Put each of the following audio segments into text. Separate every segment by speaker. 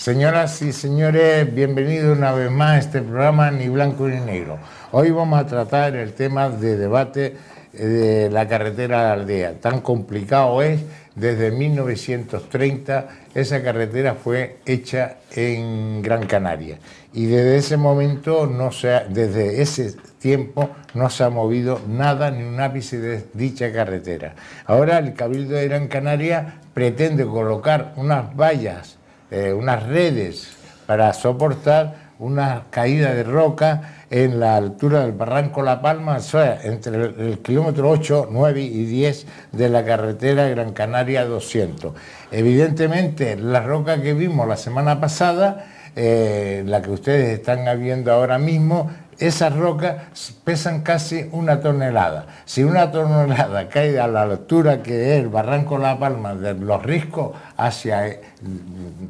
Speaker 1: Señoras y señores, bienvenidos una vez más a este programa Ni Blanco ni Negro. Hoy vamos a tratar el tema de debate de la carretera a la aldea. Tan complicado es, desde 1930 esa carretera fue hecha en Gran Canaria y desde ese momento, desde ese tiempo no se ha movido nada, ni un ápice de dicha carretera. Ahora el Cabildo de Gran Canaria pretende colocar unas vallas, unas redes para soportar una caída de roca en la altura del Barranco La Palma, o sea, entre el kilómetro 8, 9 y 10 de la carretera Gran Canaria 200. Evidentemente, la roca que vimos la semana pasada, la que ustedes están viendo ahora mismo, esas rocas pesan casi 1 tonelada. Si 1 tonelada cae a la altura que es el Barranco La Palma de Los Riscos hacia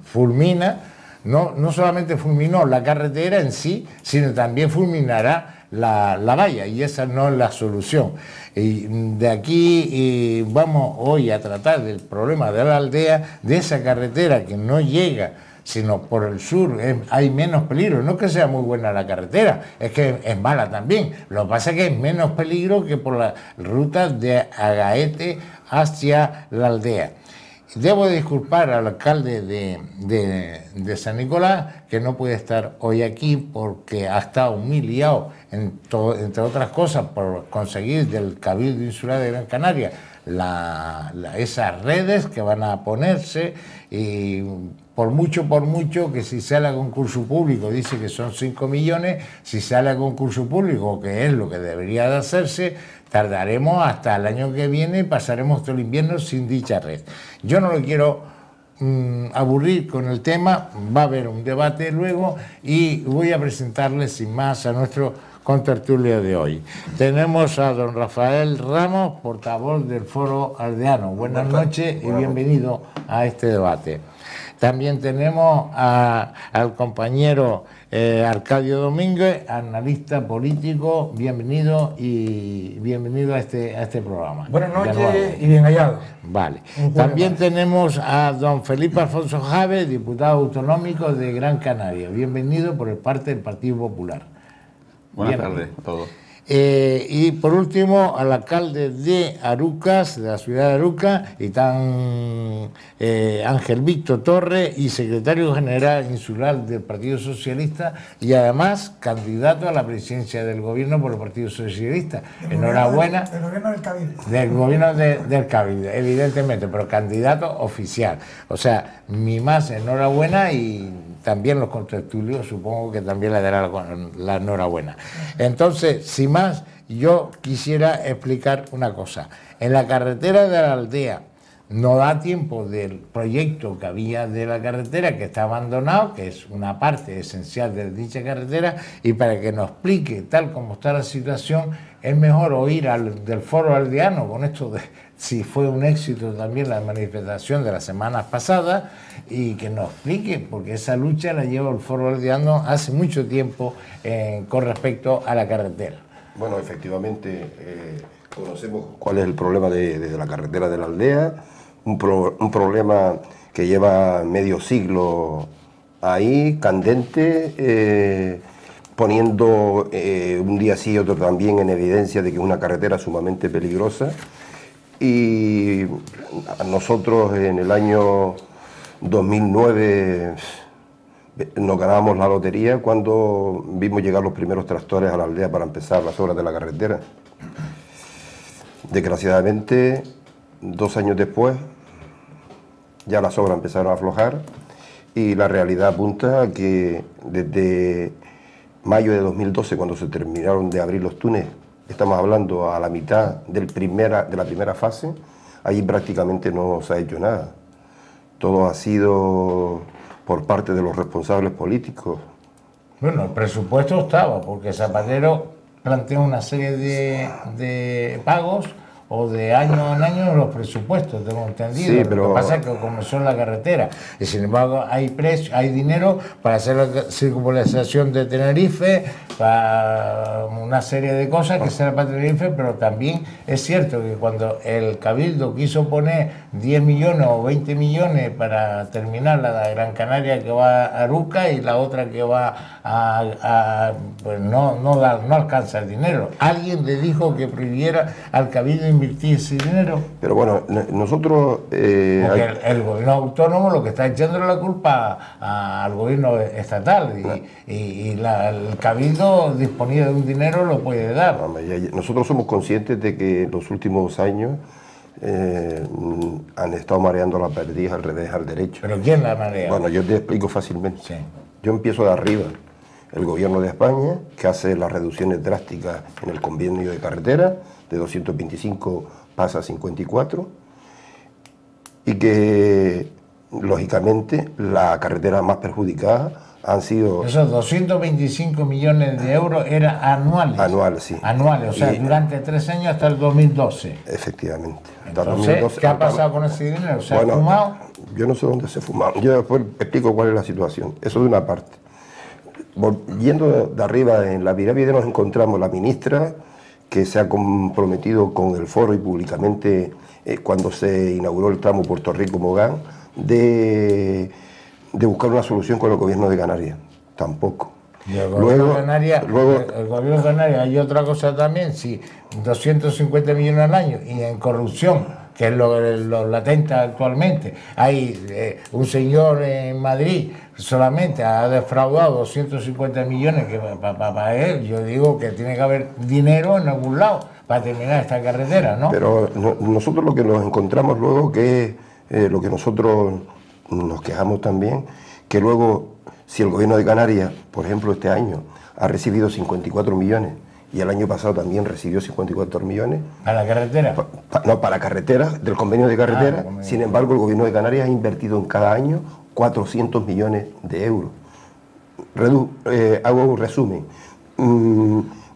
Speaker 1: fulmina, no solamente fulminó la carretera en sí, sino también fulminará la valla, y esa no es la solución. Y de aquí vamos hoy a tratar del problema de la aldea, de esa carretera que no llega, sino por el sur hay menos peligro. No es que sea muy buena la carretera, es que es mala también. Lo que pasa es que es menos peligro que por la ruta de Agaete hacia la aldea. Debo disculpar al alcalde de San Nicolás, que no puede estar hoy aquí porque ha estado muy liado, entre otras cosas, por conseguir del Cabildo Insular de Gran Canaria esas redes que van a ponerse, y por mucho que si sale a concurso público, dice que son 5 millones, si sale a concurso público, que es lo que debería de hacerse, tardaremos hasta el año que viene y pasaremos todo el invierno sin dicha red. Yo no lo quiero aburrir con el tema, va a haber un debate luego y voy a presentarles sin más a nuestro contertulio de hoy. Tenemos a don Rafael Ramos, portavoz del Foro Aldeano. Buenas noches y bienvenido a este debate. También tenemos al compañero Arcadio Domínguez, analista político. Bienvenido a este programa.
Speaker 2: Buenas noches y bien hallado.
Speaker 1: Vale. También tenemos a don Felipe Alfonso Jave, diputado autonómico de Gran Canaria. Bienvenido por parte del Partido Popular.
Speaker 3: Buenas tardes a todos.
Speaker 1: Y por último, al alcalde de Arucas, de la ciudad de Arucas, Ángel Víctor Torres, y secretario general insular del Partido Socialista y además candidato a la presidencia del gobierno por el Partido Socialista. Enhorabuena.
Speaker 2: Del gobierno del Cabildo.
Speaker 1: Del gobierno del Cabildo, evidentemente, pero candidato oficial. O sea, mi más enhorabuena, y también los contertulios supongo que también le darán la enhorabuena. Entonces, sin más, yo quisiera explicar una cosa. En la carretera de la aldea no da tiempo del proyecto que había de la carretera, que está abandonado, que es una parte esencial de dicha carretera, y para que nos explique tal como está la situación, es mejor oír del Foro Aldeano, con esto de si fue un éxito también la manifestación de las semanas pasadas, y que nos explique, porque esa lucha la lleva el Foro Aldeano hace mucho tiempo con respecto a la carretera.
Speaker 4: Bueno, efectivamente, conocemos cuál es el problema de la carretera de la aldea, un problema que lleva medio siglo ahí, candente, poniendo un día sí y otro también en evidencia de que es una carretera sumamente peligrosa. Y nosotros en el año 2009 nos ganábamos la lotería cuando vimos llegar los primeros tractores a la aldea para empezar las obras de la carretera. Desgraciadamente, 2 años después, ya las obras empezaron a aflojar, y la realidad apunta a que desde mayo de 2012, cuando se terminaron de abrir los túneles, estamos hablando a la mitad de la primera fase, allí prácticamente no se ha hecho nada. Todo ha sido por parte de los responsables políticos.
Speaker 1: Bueno, el presupuesto estaba, porque Zapatero planteó una serie de pagos, o de año en año los presupuestos, tengo entendido.
Speaker 4: Sí, pero...
Speaker 1: Lo que pasa es que comenzó en la carretera y sin embargo hay dinero para hacer la circunvalación de Tenerife, para una serie de cosas que será para Tenerife, pero también es cierto que cuando el Cabildo quiso poner 10 millones o 20 millones para terminar la de Gran Canaria que va a Aruca y la otra que va pues no alcanza el dinero. Alguien le dijo que prohibiera al Cabildo invertir ese dinero.
Speaker 4: Pero bueno, nosotros...
Speaker 1: Porque el gobierno autónomo lo que está echándole la culpa al gobierno estatal y el Cabildo disponía de un dinero lo puede dar.
Speaker 4: Nosotros somos conscientes de que en los últimos años han estado mareando la perdiz al revés, al derecho.
Speaker 1: ¿Pero quién la marea?
Speaker 4: Bueno, yo te explico fácilmente.
Speaker 1: Sí.
Speaker 4: Yo empiezo de arriba. El gobierno de España, que hace las reducciones drásticas en el convenio de carretera, de 225 pasa a 54, y que, lógicamente, la carretera más perjudicada han sido...
Speaker 1: Esos 225 millones de euros eran anuales.
Speaker 4: Anuales, sí.
Speaker 1: Anuales, o sea, durante 3 años hasta el 2012.
Speaker 4: Efectivamente. Hasta
Speaker 1: Entonces,
Speaker 4: 2012,
Speaker 1: ¿qué ha pasado con ese dinero? ¿Se ha
Speaker 4: bueno,
Speaker 1: fumado?
Speaker 4: Yo no sé dónde se ha fumado. Yo después explico cuál es la situación. Eso de una parte. Yendo de arriba en la pirámide nos encontramos la ministra que se ha comprometido con el foro y públicamente cuando se inauguró el tramo Puerto Rico-Mogán de buscar una solución con el gobierno de Canarias. Tampoco.
Speaker 1: Y el gobierno de Canarias, hay otra cosa también, sí, 250 millones al año y en corrupción, que es lo latente actualmente. Hay un señor en Madrid solamente ha defraudado 250 millones que para él, yo digo que tiene que haber dinero en algún lado para terminar esta carretera, ¿no?
Speaker 4: Pero nosotros lo que nos encontramos luego, que es lo que nosotros nos quejamos también, que luego, si el gobierno de Canarias, por ejemplo, este año ha recibido 54 millones y el año pasado también recibió 54 millones.
Speaker 1: ¿Para la carretera?
Speaker 4: No, para carreteras, del convenio de carretera. Sin embargo, el gobierno de Canarias ha invertido en cada año 400 millones de euros. Hago un resumen.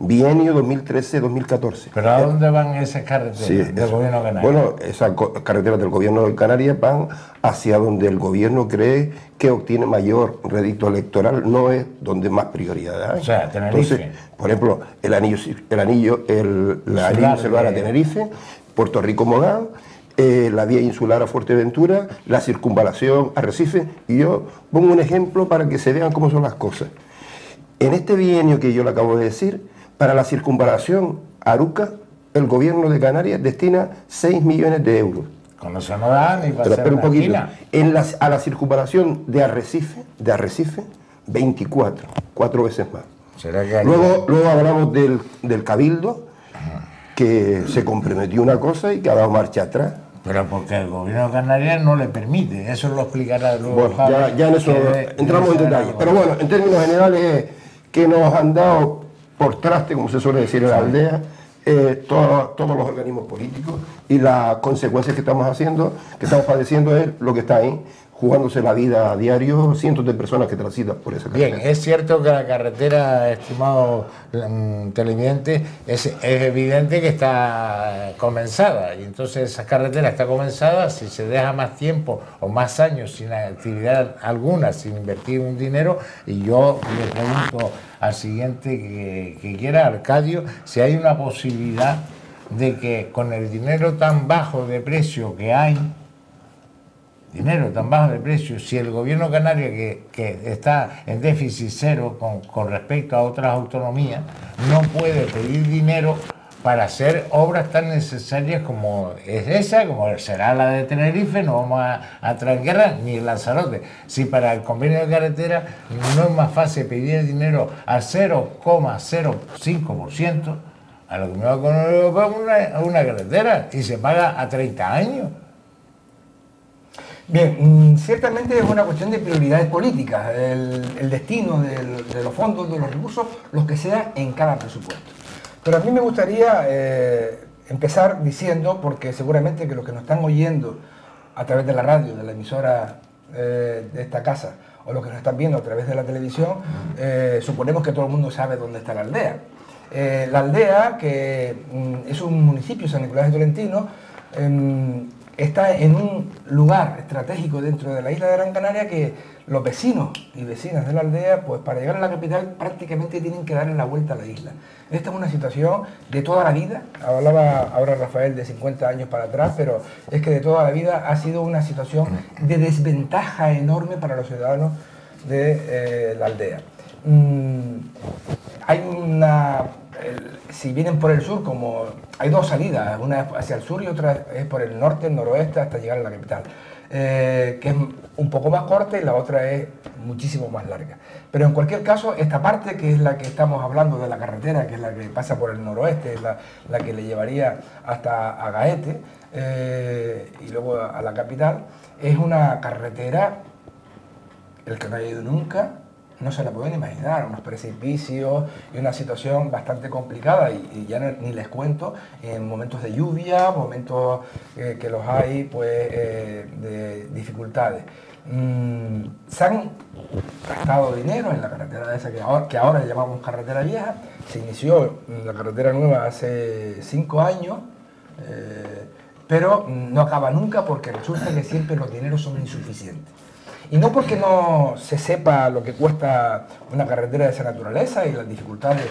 Speaker 4: Bienio 2013-2014.
Speaker 1: ¿Pero a dónde van esas carreteras del gobierno de Canarias?
Speaker 4: Bueno, esas carreteras del gobierno de Canarias van hacia donde el gobierno cree que obtiene mayor rédito electoral, no es donde más prioridad hay.
Speaker 1: O sea, Tenerife.
Speaker 4: Entonces, por ejemplo, el anillo celular a Tenerife, Puerto Rico-Mogán, la vía insular a Fuerteventura, la circunvalación a Arrecife, y yo pongo un ejemplo para que se vean cómo son las cosas. En este bienio que yo le acabo de decir, para la circunvalación Aruca, el gobierno de Canarias destina 6 millones de euros.
Speaker 1: Con eso no da ni para hacer
Speaker 4: un
Speaker 1: una
Speaker 4: poquito.
Speaker 1: esquina.
Speaker 4: A la circunvalación de Arrecife, 24, 4 veces más.
Speaker 1: ¿Será que
Speaker 4: Luego hablamos del Cabildo, que se comprometió una cosa y que ha dado marcha atrás.
Speaker 1: Pero porque el gobierno de Canarias no le permite, eso lo explicará luego.
Speaker 4: Bueno, ya en eso entramos en detalle. Pero bueno, en términos generales, que nos han dado por traste, como se suele decir en la aldea, todos los organismos políticos, y las consecuencias que estamos padeciendo es lo que está ahí, jugándose la vida a diario, cientos de personas que transitan por esa carretera.
Speaker 1: Bien, es cierto que la carretera, estimado televidente, es evidente que está comenzada, y entonces esa carretera está comenzada. Si se deja más tiempo o más años sin actividad alguna, sin invertir un dinero, y yo le pregunto al siguiente que quiera, Arcadio, si hay una posibilidad de que con el dinero tan bajo de precio que hay, si el gobierno canario que está en déficit cero con respecto a otras autonomías, no puede pedir dinero para hacer obras tan necesarias como es esa, como será la de Tenerife, no vamos a traer guerra, ni el Lanzarote. Si para el convenio de carretera no es más fácil pedir el dinero al 0,05%, a lo que me va con una carretera y se paga a 30 años.
Speaker 2: Bien, ciertamente es una cuestión de prioridades políticas, el destino de los fondos, de los recursos, los que sea en cada presupuesto. Pero a mí me gustaría empezar diciendo, porque seguramente que los que nos están oyendo a través de la radio, de la emisora de esta casa, o los que nos están viendo a través de la televisión, suponemos que todo el mundo sabe dónde está la aldea. La Aldea, que es un municipio, San Nicolás de Tolentino, está en un lugar estratégico dentro de la isla de Gran Canaria que los vecinos y vecinas de la aldea, pues para llegar a la capital prácticamente tienen que darle la vuelta a la isla. Esta es una situación de toda la vida, hablaba ahora Rafael de 50 años para atrás, pero es que de toda la vida ha sido una situación de desventaja enorme para los ciudadanos de la aldea. Hay una... si vienen por el sur, como hay dos salidas, una hacia el sur y otra es por el norte, el noroeste, hasta llegar a la capital, que es un poco más corta y la otra es muchísimo más larga. Pero en cualquier caso, esta parte, que es la que estamos hablando de la carretera, que es la que pasa por el noroeste, es la que le llevaría hasta Agaete y luego a la capital, es una carretera, el que no haya ido nunca no se la pueden imaginar, unos precipicios y una situación bastante complicada, y ya ni les cuento en momentos de lluvia, momentos que los hay, pues de dificultades. Se han gastado dinero en la carretera esa que ahora llamamos carretera vieja. Se inició la carretera nueva hace 5 años, pero no acaba nunca porque resulta que siempre los dineros son insuficientes. Y no porque no se sepa lo que cuesta una carretera de esa naturaleza y las dificultades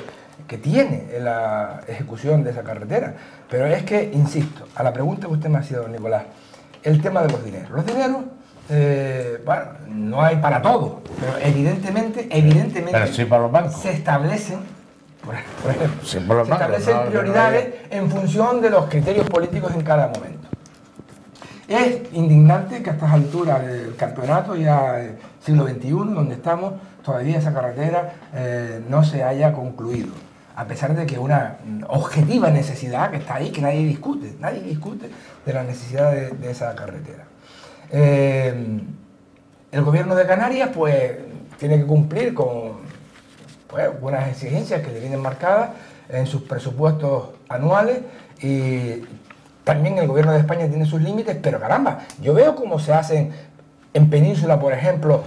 Speaker 2: que tiene en la ejecución de esa carretera, pero es que, insisto, a la pregunta que usted me ha sido, don Nicolás, el tema de los dineros. Los dineros, bueno, no hay para todo, pero evidentemente
Speaker 1: pero sí para los bancos.
Speaker 2: Se establecen, por ejemplo,
Speaker 1: sí para los
Speaker 2: se
Speaker 1: bancos,
Speaker 2: establecen prioridades en función de los criterios políticos en cada momento. Es indignante que a estas alturas del campeonato, ya siglo XXI, donde estamos, todavía esa carretera no se haya concluido, a pesar de que una objetiva necesidad que está ahí, que nadie discute de la necesidad de esa carretera. El gobierno de Canarias, pues, tiene que cumplir con unas exigencias que le vienen marcadas en sus presupuestos anuales, y también el gobierno de España tiene sus límites, pero caramba, yo veo cómo se hacen en Península, por ejemplo,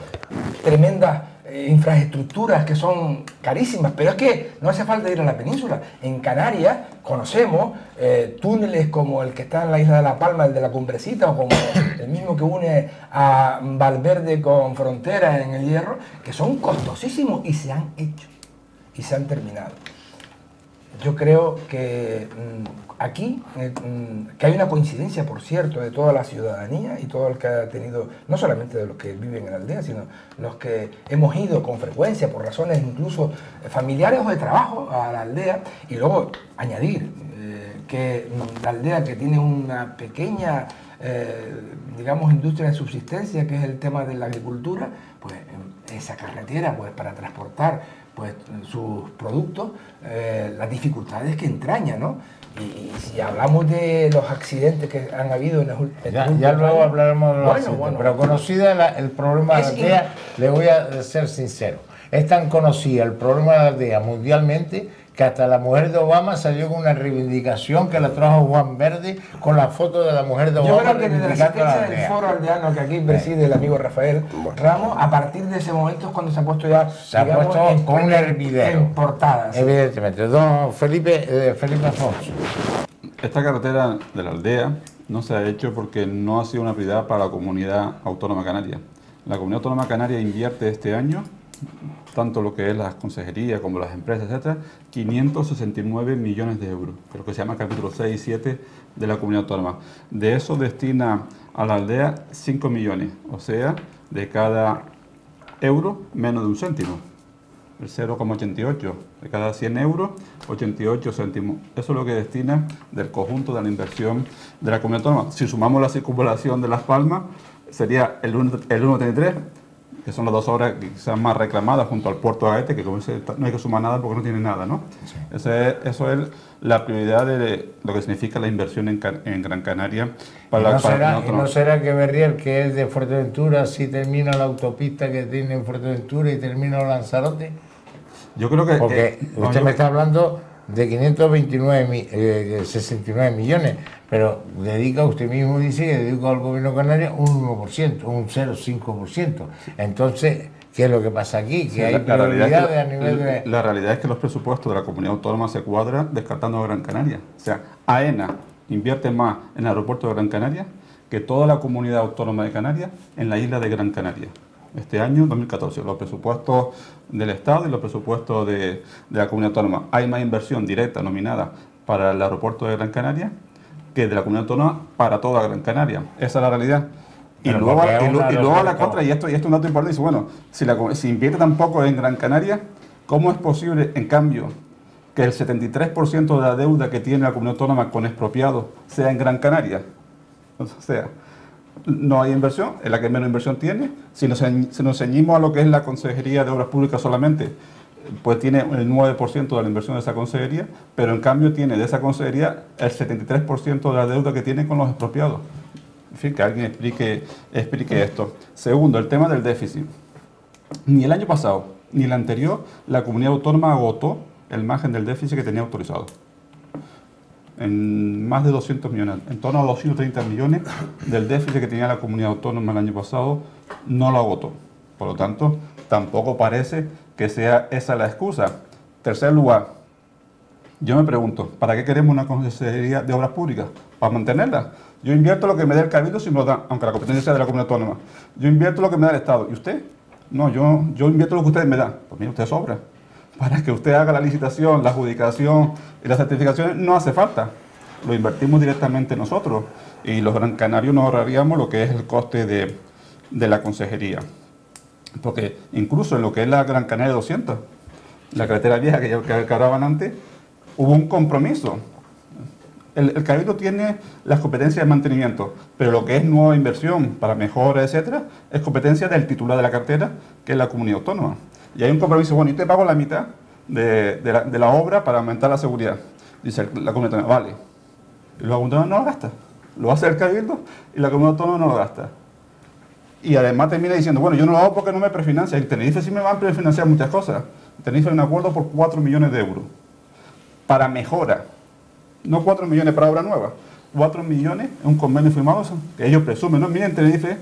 Speaker 2: tremendas infraestructuras que son carísimas, pero es que no hace falta ir a la península. En Canarias conocemos túneles como el que está en la isla de La Palma, el de la Cumbrecita, o como el mismo que une a Valverde con Frontera en el Hierro, que son costosísimos y se han hecho y se han terminado. Yo creo que aquí, que hay una coincidencia, por cierto, de toda la ciudadanía y todo el que ha tenido, no solamente de los que viven en la aldea, sino los que hemos ido con frecuencia por razones incluso familiares o de trabajo a la aldea, y luego añadir que la aldea, que tiene una pequeña, digamos, industria de subsistencia, que es el tema de la agricultura, pues esa carretera, pues para transportar pues sus productos, las dificultades que entraña, ¿no? Y si hablamos de los accidentes que han habido en
Speaker 1: ya luego hablaremos de los accidentes, pero conocida el problema de la aldea, le voy a ser sincero, es tan conocida el problema de la aldea mundialmente que hasta la mujer de Obama salió con una reivindicación que la trajo Juan Verde con la foto de la mujer de Obama.
Speaker 2: Yo creo que desde la asistencia del foro aldeano que aquí preside el amigo Rafael Ramos, a partir de ese momento es cuando se ha puesto ya,
Speaker 1: con un hervidero
Speaker 2: en portadas.
Speaker 1: Evidentemente. Don Felipe Afonso.
Speaker 3: Esta carretera de la aldea no se ha hecho porque no ha sido una prioridad para la Comunidad Autónoma Canaria. La Comunidad Autónoma Canaria invierte este año, tanto lo que es las consejerías como las empresas, etcétera, 569 millones de euros, que es lo que se llama el capítulo 6 y 7 de la Comunidad Autónoma. De eso destina a la aldea 5 millones, o sea, de cada euro menos de un céntimo, el 0,88, de cada 100 euros, 88 céntimos. Eso es lo que destina del conjunto de la inversión de la Comunidad Autónoma. Si sumamos la circunvalación de Las Palmas, sería el 1,33, que son las 2 obras que sean más reclamadas junto al puerto de Agaete, que como dice, no hay que sumar nada porque no tiene nada, ¿no? Sí. Eso es la prioridad de lo que significa la inversión en Gran Canaria.
Speaker 1: ¿No será que Berriel, que es de Fuerteventura, si termina la autopista que tiene en Fuerteventura y termina Lanzarote?
Speaker 3: Yo creo que...
Speaker 1: Porque usted me está hablando de 69 millones, pero dedica, usted mismo dice que dedica al gobierno canario un 1%, un 0,5%. Entonces, ¿Qué es lo que pasa aquí? Que
Speaker 3: Sí,
Speaker 1: hay prioridades a nivel de...
Speaker 3: La realidad es que los presupuestos de la comunidad autónoma se cuadran descartando a Gran Canaria. O sea, AENA invierte más en el aeropuerto de Gran Canaria que toda la comunidad autónoma de Canarias en la isla de Gran Canaria. Este año, 2014, los presupuestos del Estado y los presupuestos de la comunidad autónoma. Hay más inversión directa nominada para el aeropuerto de Gran Canaria que de la comunidad autónoma para toda Gran Canaria. Esa es la realidad. Y
Speaker 1: Pero
Speaker 3: luego,
Speaker 1: porque es un
Speaker 3: a la
Speaker 1: aeropuerto.
Speaker 3: contra, y esto es un dato importante, dice, bueno, si invierte tan poco en Gran Canaria, ¿cómo es posible, en cambio, que el 73% de la deuda que tiene la comunidad autónoma con expropiados sea en Gran Canaria? O sea, no hay inversión, es la que menos inversión tiene. Si nos ceñimos a lo que es la Consejería de Obras Públicas solamente, pues tiene el 9% de la inversión de esa consejería, pero en cambio tiene de esa consejería el 73% de la deuda que tiene con los expropiados. En fin, que alguien explique esto. Segundo, el tema del déficit. Ni el año pasado ni el anterior la comunidad autónoma agotó el margen del déficit que tenía autorizado. En más de 200 millones, en torno a 230 millones del déficit que tenía la comunidad autónoma el año pasado, no lo agotó. Por lo tanto, tampoco parece que sea esa la excusa. Tercer lugar, yo me pregunto, ¿para qué queremos una consejería de obras públicas? ¿Para mantenerla? Yo invierto lo que me dé el cabildo si me lo da, aunque la competencia sea de la comunidad autónoma. Yo invierto lo que me da el Estado. ¿Y usted? No, yo invierto lo que ustedes me dan. Pues mira, usted sobra. Para que usted haga la licitación, la adjudicación y las certificaciones no hace falta. Lo invertimos directamente nosotros. Y los gran canarios nos ahorraríamos lo que es el coste de la consejería. Porque incluso en lo que es la Gran Canaria 200, la carretera vieja que hablaban antes, hubo un compromiso. El Cabildo tiene las competencias de mantenimiento, pero lo que es nueva inversión para mejora, etcétera, es competencia del titular de la cartera, que es la comunidad autónoma. Y hay un compromiso, bueno, y te pago la mitad de la obra para aumentar la seguridad. Dice la comunidad autónoma, vale. Y la comunidad autónoma no lo gasta. Lo hace el Cabildo y la comunidad autónoma no lo gasta. Y además termina diciendo, bueno, yo no lo hago porque no me prefinancia. En Tenerife sí me van a prefinanciar muchas cosas. En Tenerife hay un acuerdo por 4 millones de euros para mejora. No 4 millones para obra nueva. 4 millones es un convenio firmado, que ellos presumen, ¿no? Miren, Tenerife,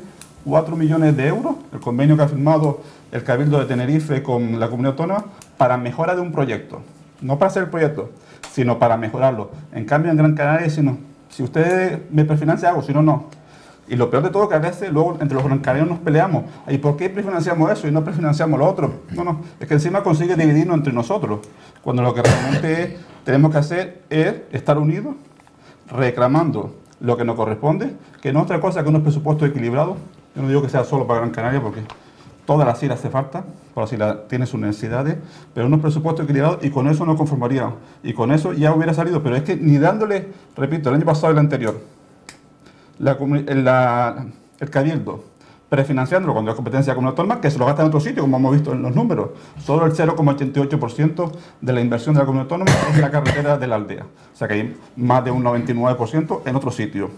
Speaker 3: 4 millones de euros, el convenio que ha firmado el Cabildo de Tenerife con la comunidad autónoma para mejora de un proyecto. No para hacer el proyecto, sino para mejorarlo. En cambio, en Gran Canaria, si ustedes me prefinancian, hago, si no, no. Y lo peor de todo es que a veces luego entre los gran canarios nos peleamos. ¿Y por qué prefinanciamos eso y no prefinanciamos lo otro? No, es que encima consigue dividirnos entre nosotros. Cuando lo que realmente tenemos que hacer es estar unidos, reclamando lo que nos corresponde, que no es otra cosa que unos presupuestos equilibrados. Yo no digo que sea solo para Gran Canaria, porque todas las islas hace falta, todas las islas tienen sus necesidades, pero unos presupuestos equilibrados y con eso nos conformaríamos. Y con eso ya hubiera salido, pero es que ni dándole, repito, el año pasado y el anterior, el Cabildo prefinanciándolo cuando es competencia de la comunidad autónoma, que se lo gasta en otro sitio, como hemos visto en los números. Solo el 0,88% de la inversión de la comunidad autónoma es la carretera de la aldea. O sea que hay más de un 99% en otro sitio.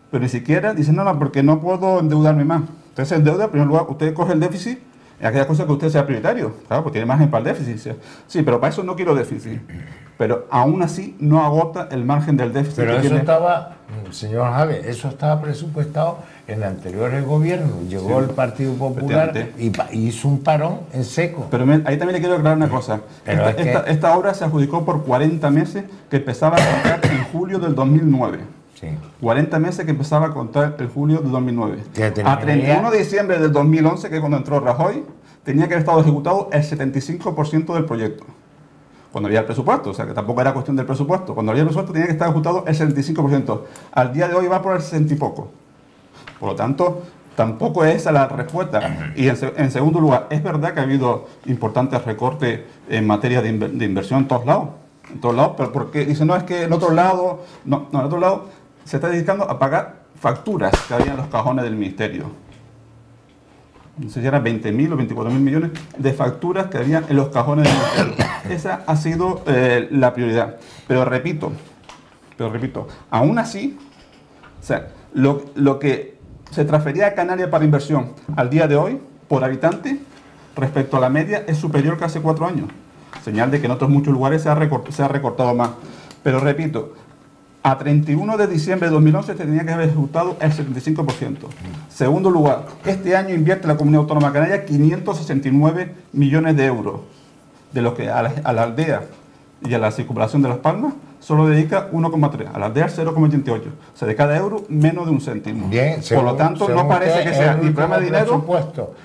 Speaker 3: Pero ni siquiera dicen, no, porque no puedo endeudarme más. Usted se endeuda, en primer lugar, usted coge el déficit en aquella cosa que usted sea prioritario. Claro, pues tiene margen para el déficit. Sí, pero para eso no quiero déficit. Pero aún así no agota el margen del déficit.
Speaker 1: Pero
Speaker 3: que
Speaker 1: eso
Speaker 3: tiene.
Speaker 1: estaba, señor Javier, eso estaba presupuestado en anteriores gobiernos. Llegó el Partido Popular y hizo un parón en seco.
Speaker 3: Pero ahí también le quiero aclarar una cosa. Esta obra se adjudicó por 40 meses que empezaba a contar en julio del 2009.
Speaker 1: Sí.
Speaker 3: 40 meses que empezaba a contar en julio del 2009.
Speaker 1: A
Speaker 3: 31 de diciembre del 2011, que es cuando entró Rajoy, tenía que haber estado ejecutado el 75% del proyecto. Cuando había el presupuesto, o sea que tampoco era cuestión del presupuesto. Cuando había el presupuesto tenía que estar ejecutado el 75%. Al día de hoy va por el 60 y poco. Por lo tanto, tampoco es esa la respuesta. Y en segundo lugar, es verdad que ha habido importantes recortes en materia de inversión en todos lados. En todos lados, pero porque dicen, no, es que en otro lado, en otro lado se está dedicando a pagar facturas que había en los cajones del ministerio. No sé si eran 20.000 o 24.000 millones de facturas que había en los cajones del ministerio. Esa ha sido la prioridad. Pero repito, aún así, o sea, lo que se transfería a Canarias para inversión al día de hoy, por habitante, respecto a la media, es superior que hace 4 años. Señal de que en otros muchos lugares se ha recortado más. Pero repito, A 31 de diciembre de 2011 tenía que haber ejecutado el 75%. Segundo lugar, este año invierte la Comunidad Autónoma Canaria 569 millones de euros, de lo que a la aldea y a la circunvalación de Las Palmas solo dedica 1,3, a la aldea 0,88. O sea, de cada euro menos de un céntimo.
Speaker 1: Bien,
Speaker 3: por lo tanto, no parece que sea ni problema de dinero,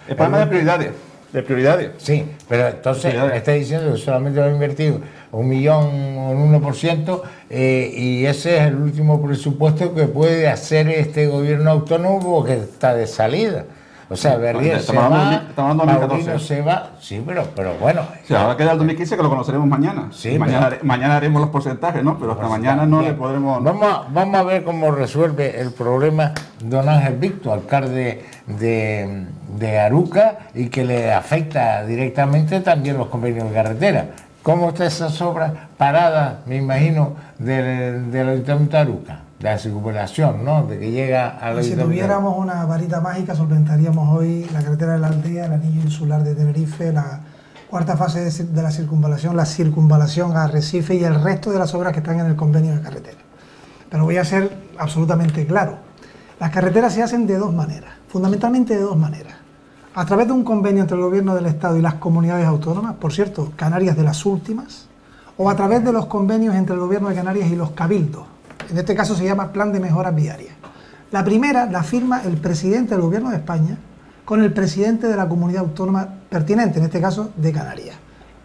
Speaker 3: es problema de prioridades. De prioridades.
Speaker 1: Sí, pero entonces está diciendo que solamente va a invertir 1 millón o un 1%, y ese es el último presupuesto que puede hacer este gobierno autónomo que está de salida. O sea, Verdier se va, Paulino se va, sí, pero bueno.
Speaker 3: O sea, ahora queda el 2015 que lo conoceremos mañana.
Speaker 1: Sí,
Speaker 3: mañana haremos los porcentajes, ¿no? Pero hasta mañana no le podremos...
Speaker 1: Vamos a ver cómo resuelve el problema don Ángel Víctor, alcalde de Aruca, y que le afecta directamente también los convenios de carretera. ¿Cómo están esas obras paradas, me imagino, del Ayuntamiento de Aruca? La circunvalación, ¿no? De que llega al...
Speaker 5: Si tuviéramos una varita mágica, solventaríamos hoy la carretera de la aldea, el anillo insular de Tenerife, la cuarta fase de la circunvalación a Arrecife y el resto de las obras que están en el convenio de carretera. Pero voy a ser absolutamente claro. Las carreteras se hacen de dos maneras, fundamentalmente de dos maneras. A través de un convenio entre el gobierno del Estado y las comunidades autónomas, por cierto, Canarias de las últimas, o a través de los convenios entre el gobierno de Canarias y los cabildos. En este caso se llama Plan de Mejoras Viarias. La primera la firma el presidente del Gobierno de España con el presidente de la comunidad autónoma pertinente, en este caso de Canarias.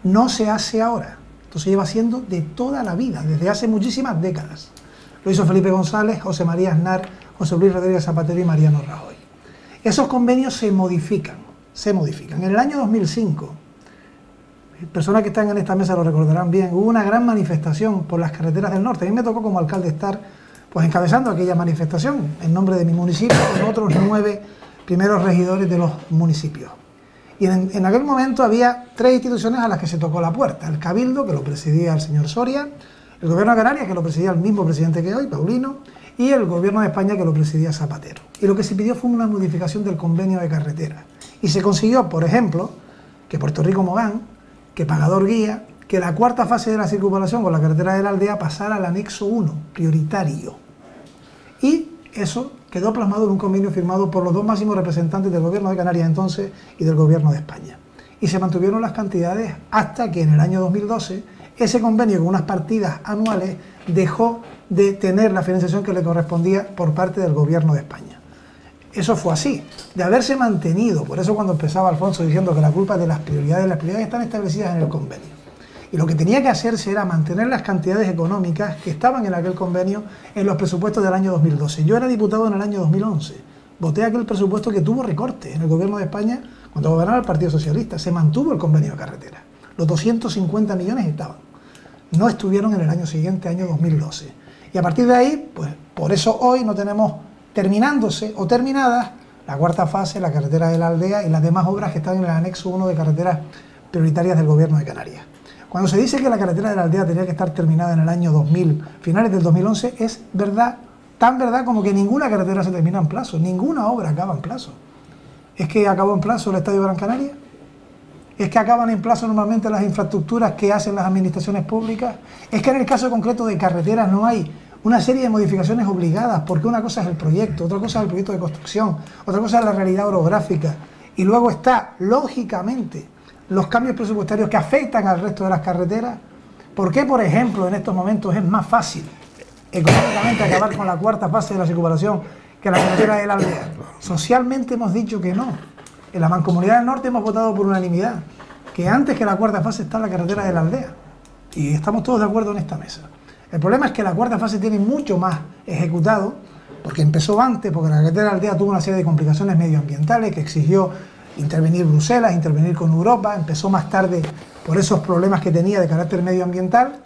Speaker 5: No se hace ahora, esto se lleva haciendo de toda la vida, desde hace muchísimas décadas. Lo hizo Felipe González, José María Aznar, José Luis Rodríguez Zapatero y Mariano Rajoy. Esos convenios se modifican. En el año 2005, personas que están en esta mesa lo recordarán bien, hubo una gran manifestación por las carreteras del norte. A mí me tocó como alcalde estar pues encabezando aquella manifestación en nombre de mi municipio con otros 9 primeros regidores de los municipios. Y en aquel momento había 3 instituciones a las que se tocó la puerta: el Cabildo, que lo presidía el señor Soria, el Gobierno de Canarias, que lo presidía el mismo presidente que hoy, Paulino, y el Gobierno de España, que lo presidía Zapatero. Y lo que se pidió fue una modificación del convenio de carretera. Y se consiguió, por ejemplo, que Puerto Rico-Mogán, que Pagador Guía, que la cuarta fase de la circunvalación con la carretera de la aldea pasara al anexo 1, prioritario. Y eso quedó plasmado en un convenio firmado por los 2 máximos representantes del gobierno de Canarias entonces y del gobierno de España. Y se mantuvieron las cantidades hasta que en el año 2012 ese convenio con unas partidas anuales dejó de tener la financiación que le correspondía por parte del gobierno de España. Eso fue así, de haberse mantenido. Por eso cuando empezaba Alfonso diciendo que la culpa es de las prioridades están establecidas en el convenio. Y lo que tenía que hacerse era mantener las cantidades económicas que estaban en aquel convenio en los presupuestos del año 2012. Yo era diputado en el año 2011, voté aquel presupuesto que tuvo recorte en el gobierno de España cuando gobernaba el Partido Socialista. Se mantuvo el convenio de carretera, los 250 millones estaban, no estuvieron en el año siguiente, año 2012. Y a partir de ahí, pues por eso hoy no tenemos terminándose o terminadas la cuarta fase, la carretera de la aldea y las demás obras que están en el anexo 1 de carreteras prioritarias del gobierno de Canarias. Cuando se dice que la carretera de la aldea tenía que estar terminada en el año 2000, finales del 2011, es verdad, tan verdad como que ninguna carretera se termina en plazo, ninguna obra acaba en plazo. ¿Es que acabó en plazo el Estadio Gran Canaria? ¿Es que acaban en plazo normalmente las infraestructuras que hacen las administraciones públicas? ¿Es que en el caso concreto de carreteras no hay una serie de modificaciones obligadas? Porque una cosa es el proyecto, otra cosa es el proyecto de construcción, otra cosa es la realidad orográfica, y luego está, lógicamente, los cambios presupuestarios que afectan al resto de las carreteras. ¿Por qué, por ejemplo, en estos momentos es más fácil económicamente acabar con la cuarta fase de la circunvalación que la carretera de la aldea? Socialmente hemos dicho que no. En la Mancomunidad del Norte hemos votado por unanimidad que antes que la cuarta fase está la carretera de la aldea. Y estamos todos de acuerdo en esta mesa. El problema es que la cuarta fase tiene mucho más ejecutado, porque empezó antes, porque la carretera de la aldea tuvo una serie de complicaciones medioambientales que exigió intervenir Bruselas, intervenir con Europa, empezó más tarde por esos problemas que tenía de carácter medioambiental,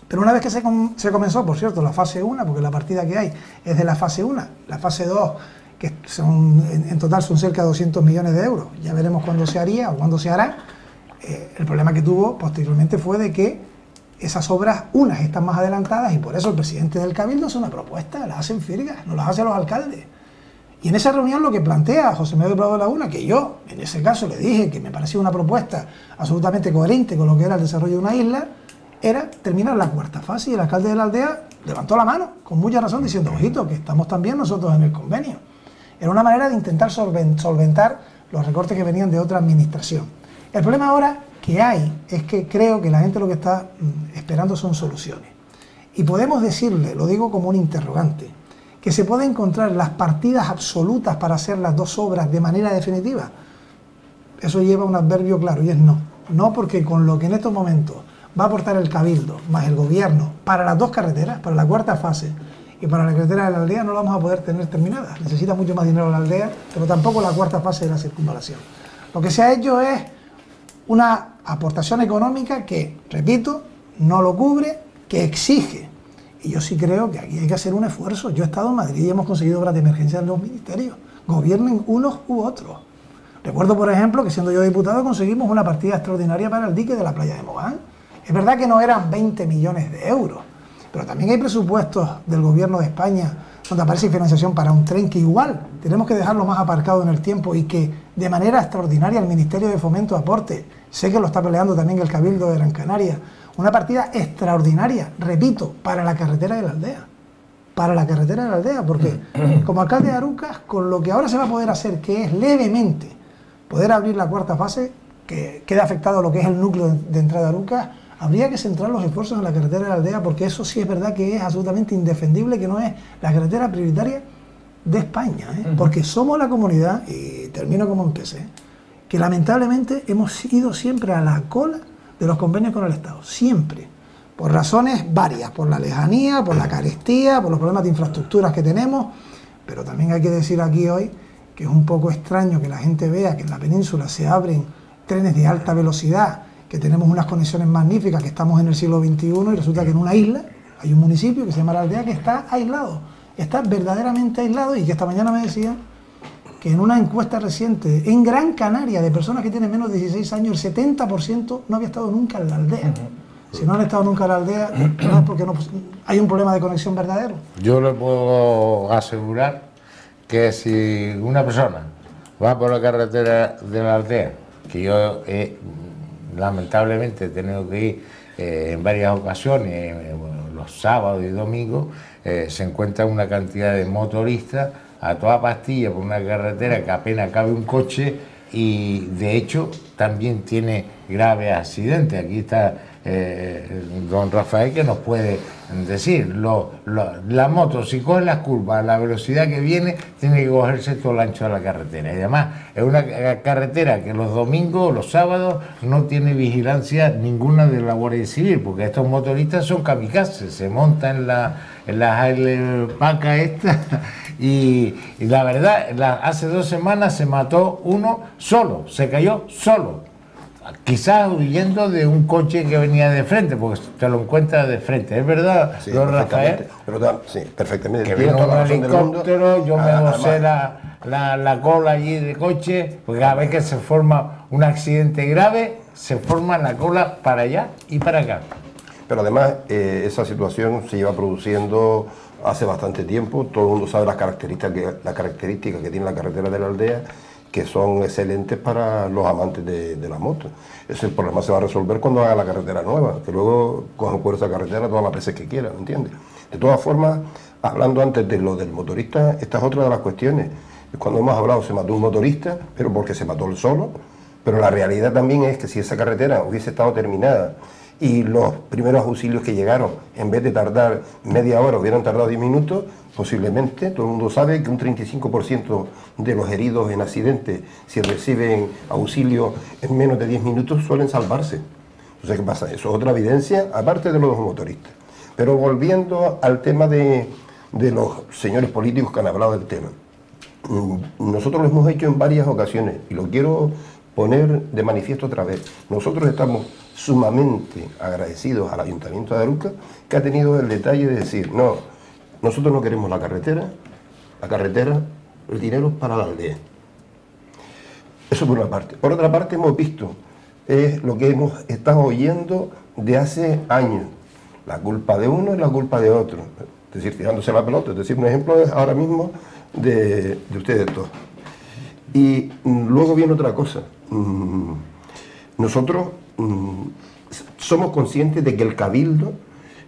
Speaker 5: pero una vez que se comenzó, por cierto, la fase 1, porque la partida que hay es de la fase 1, la fase 2, que son, en total son cerca de 200 millones de euros, ya veremos cuándo se haría o cuándo se hará. El problema que tuvo posteriormente fue de que esas obras, unas están más adelantadas y por eso el presidente del Cabildo hace una propuesta, las hacen firgas, no las hacen los alcaldes. Y en esa reunión lo que plantea José Manuel Prado de Laguna, que yo en ese caso le dije que me parecía una propuesta absolutamente coherente con lo que era el desarrollo de una isla, era terminar la cuarta fase, y el alcalde de la aldea levantó la mano, con mucha razón, diciendo, ojito, que estamos también nosotros en el convenio. Era una manera de intentar solventar los recortes que venían de otra administración. El problema ahora que hay es que creo que la gente lo que está esperando son soluciones. Y podemos decirle, lo digo como un interrogante, que se puede encontrar las partidas absolutas para hacer las dos obras de manera definitiva. Eso lleva un adverbio claro, y es no. No, porque con lo que en estos momentos va a aportar el Cabildo más el Gobierno para las dos carreteras, para la cuarta fase y para la carretera de la aldea, no la vamos a poder tener terminada. Necesita mucho más dinero la aldea, pero tampoco la cuarta fase de la circunvalación. Lo que se ha hecho es una aportación económica que, repito, no lo cubre, que exige. Y yo sí creo que aquí hay que hacer un esfuerzo. Yo he estado en Madrid y hemos conseguido obras de emergencia en los ministerios, gobiernen unos u otros. Recuerdo, por ejemplo, que siendo yo diputado conseguimos una partida extraordinaria para el dique de la playa de Mogán. Es verdad que no eran 20 millones de euros, pero también hay presupuestos del Gobierno de España donde aparece financiación para un tren que igual tenemos que dejarlo más aparcado en el tiempo y que de manera extraordinaria el Ministerio de Fomento aporte. Sé que lo está peleando también el Cabildo de Gran Canaria. Una partida extraordinaria, repito, para la carretera de la aldea. Para la carretera de la aldea, porque como alcalde de Arucas, con lo que ahora se va a poder hacer, que es levemente poder abrir la cuarta fase, que queda afectado lo que es el núcleo de entrada a Arucas, habría que centrar los esfuerzos en la carretera de la aldea, porque eso sí es verdad que es absolutamente indefendible, que no es la carretera prioritaria de España, porque somos la comunidad, y termino como empecé, que lamentablemente hemos ido siempre a la cola de los convenios con el Estado, siempre, por razones varias, por la lejanía, por la carestía, por los problemas de infraestructuras que tenemos, pero también hay que decir aquí hoy que es un poco extraño que la gente vea que en la península se abren trenes de alta velocidad, que tenemos unas conexiones magníficas, que estamos en el siglo XXI y resulta que en una isla hay un municipio que se llama La Aldea que está aislado, está verdaderamente aislado, y que esta mañana me decían que en una encuesta reciente en Gran Canaria de personas que tienen menos de 16 años, el 70% no había estado nunca en la aldea. Si no han estado nunca en la aldea, no es porque no, hay un problema de conexión verdadero.
Speaker 1: Yo le puedo asegurar que si una persona va por la carretera de la aldea, que yo lamentablemente he tenido que ir en varias ocasiones, los sábados y domingos, se encuentra una cantidad de motoristas a toda pastilla por una carretera que apenas cabe un coche, y de hecho también tiene graves accidentes. Aquí está don Rafael, que nos puede decir, la moto, si coge las curvas a la velocidad que viene, tiene que cogerse todo el ancho de la carretera, y además es una carretera que los domingos, los sábados, no tiene vigilancia ninguna de la Guardia Civil, porque estos motoristas son kamikazes, se montan en las alpacas estas, y la verdad, hace 2 semanas se mató uno solo, se cayó solo, quizás huyendo de un coche que venía de frente, porque te lo encuentras de frente, ¿es verdad,
Speaker 4: sí,
Speaker 1: don Rafael?
Speaker 4: Pero, sí, perfectamente.
Speaker 1: Que vino un helicóptero, yo me gocé la cola allí de coche, porque cada vez que se forma un accidente grave, se forma la cola para allá y para acá.
Speaker 4: Pero además, esa situación se lleva produciendo hace bastante tiempo. Todo el mundo sabe las características que tiene la carretera de la aldea, que son excelentes para los amantes de la moto. Ese problema se va a resolver cuando haga la carretera nueva, que luego cojan por esa carretera todas las veces que quieran, ¿me entiendes? De todas formas, hablando antes de lo del motorista, esta es otra de las cuestiones. Cuando hemos hablado, se mató un motorista, pero porque se mató él solo, pero la realidad también es que si esa carretera hubiese estado terminada y los primeros auxilios que llegaron, en vez de tardar media hora, hubieran tardado 10 minutos, posiblemente, todo el mundo sabe que un 35% de los heridos en accidentes, si reciben auxilio en menos de 10 minutos, suelen salvarse. Entonces, ¿qué pasa? Eso es otra evidencia, aparte de los motoristas. Pero volviendo al tema de los señores políticos que han hablado del tema. Nosotros lo hemos hecho en varias ocasiones y lo quiero poner de manifiesto otra vez. Nosotros estamos sumamente agradecidos al Ayuntamiento de Arucas, que ha tenido el detalle de decir, no, nosotros no queremos la carretera, el dinero es para la aldea. Eso por una parte. Por otra parte, hemos visto lo que hemos estado oyendo de hace años. La culpa de uno es la culpa de otro. Es decir, tirándose la pelota. Es decir, un ejemplo es ahora mismo de ustedes dos. Y luego viene otra cosa. Nosotros somos conscientes de que el Cabildo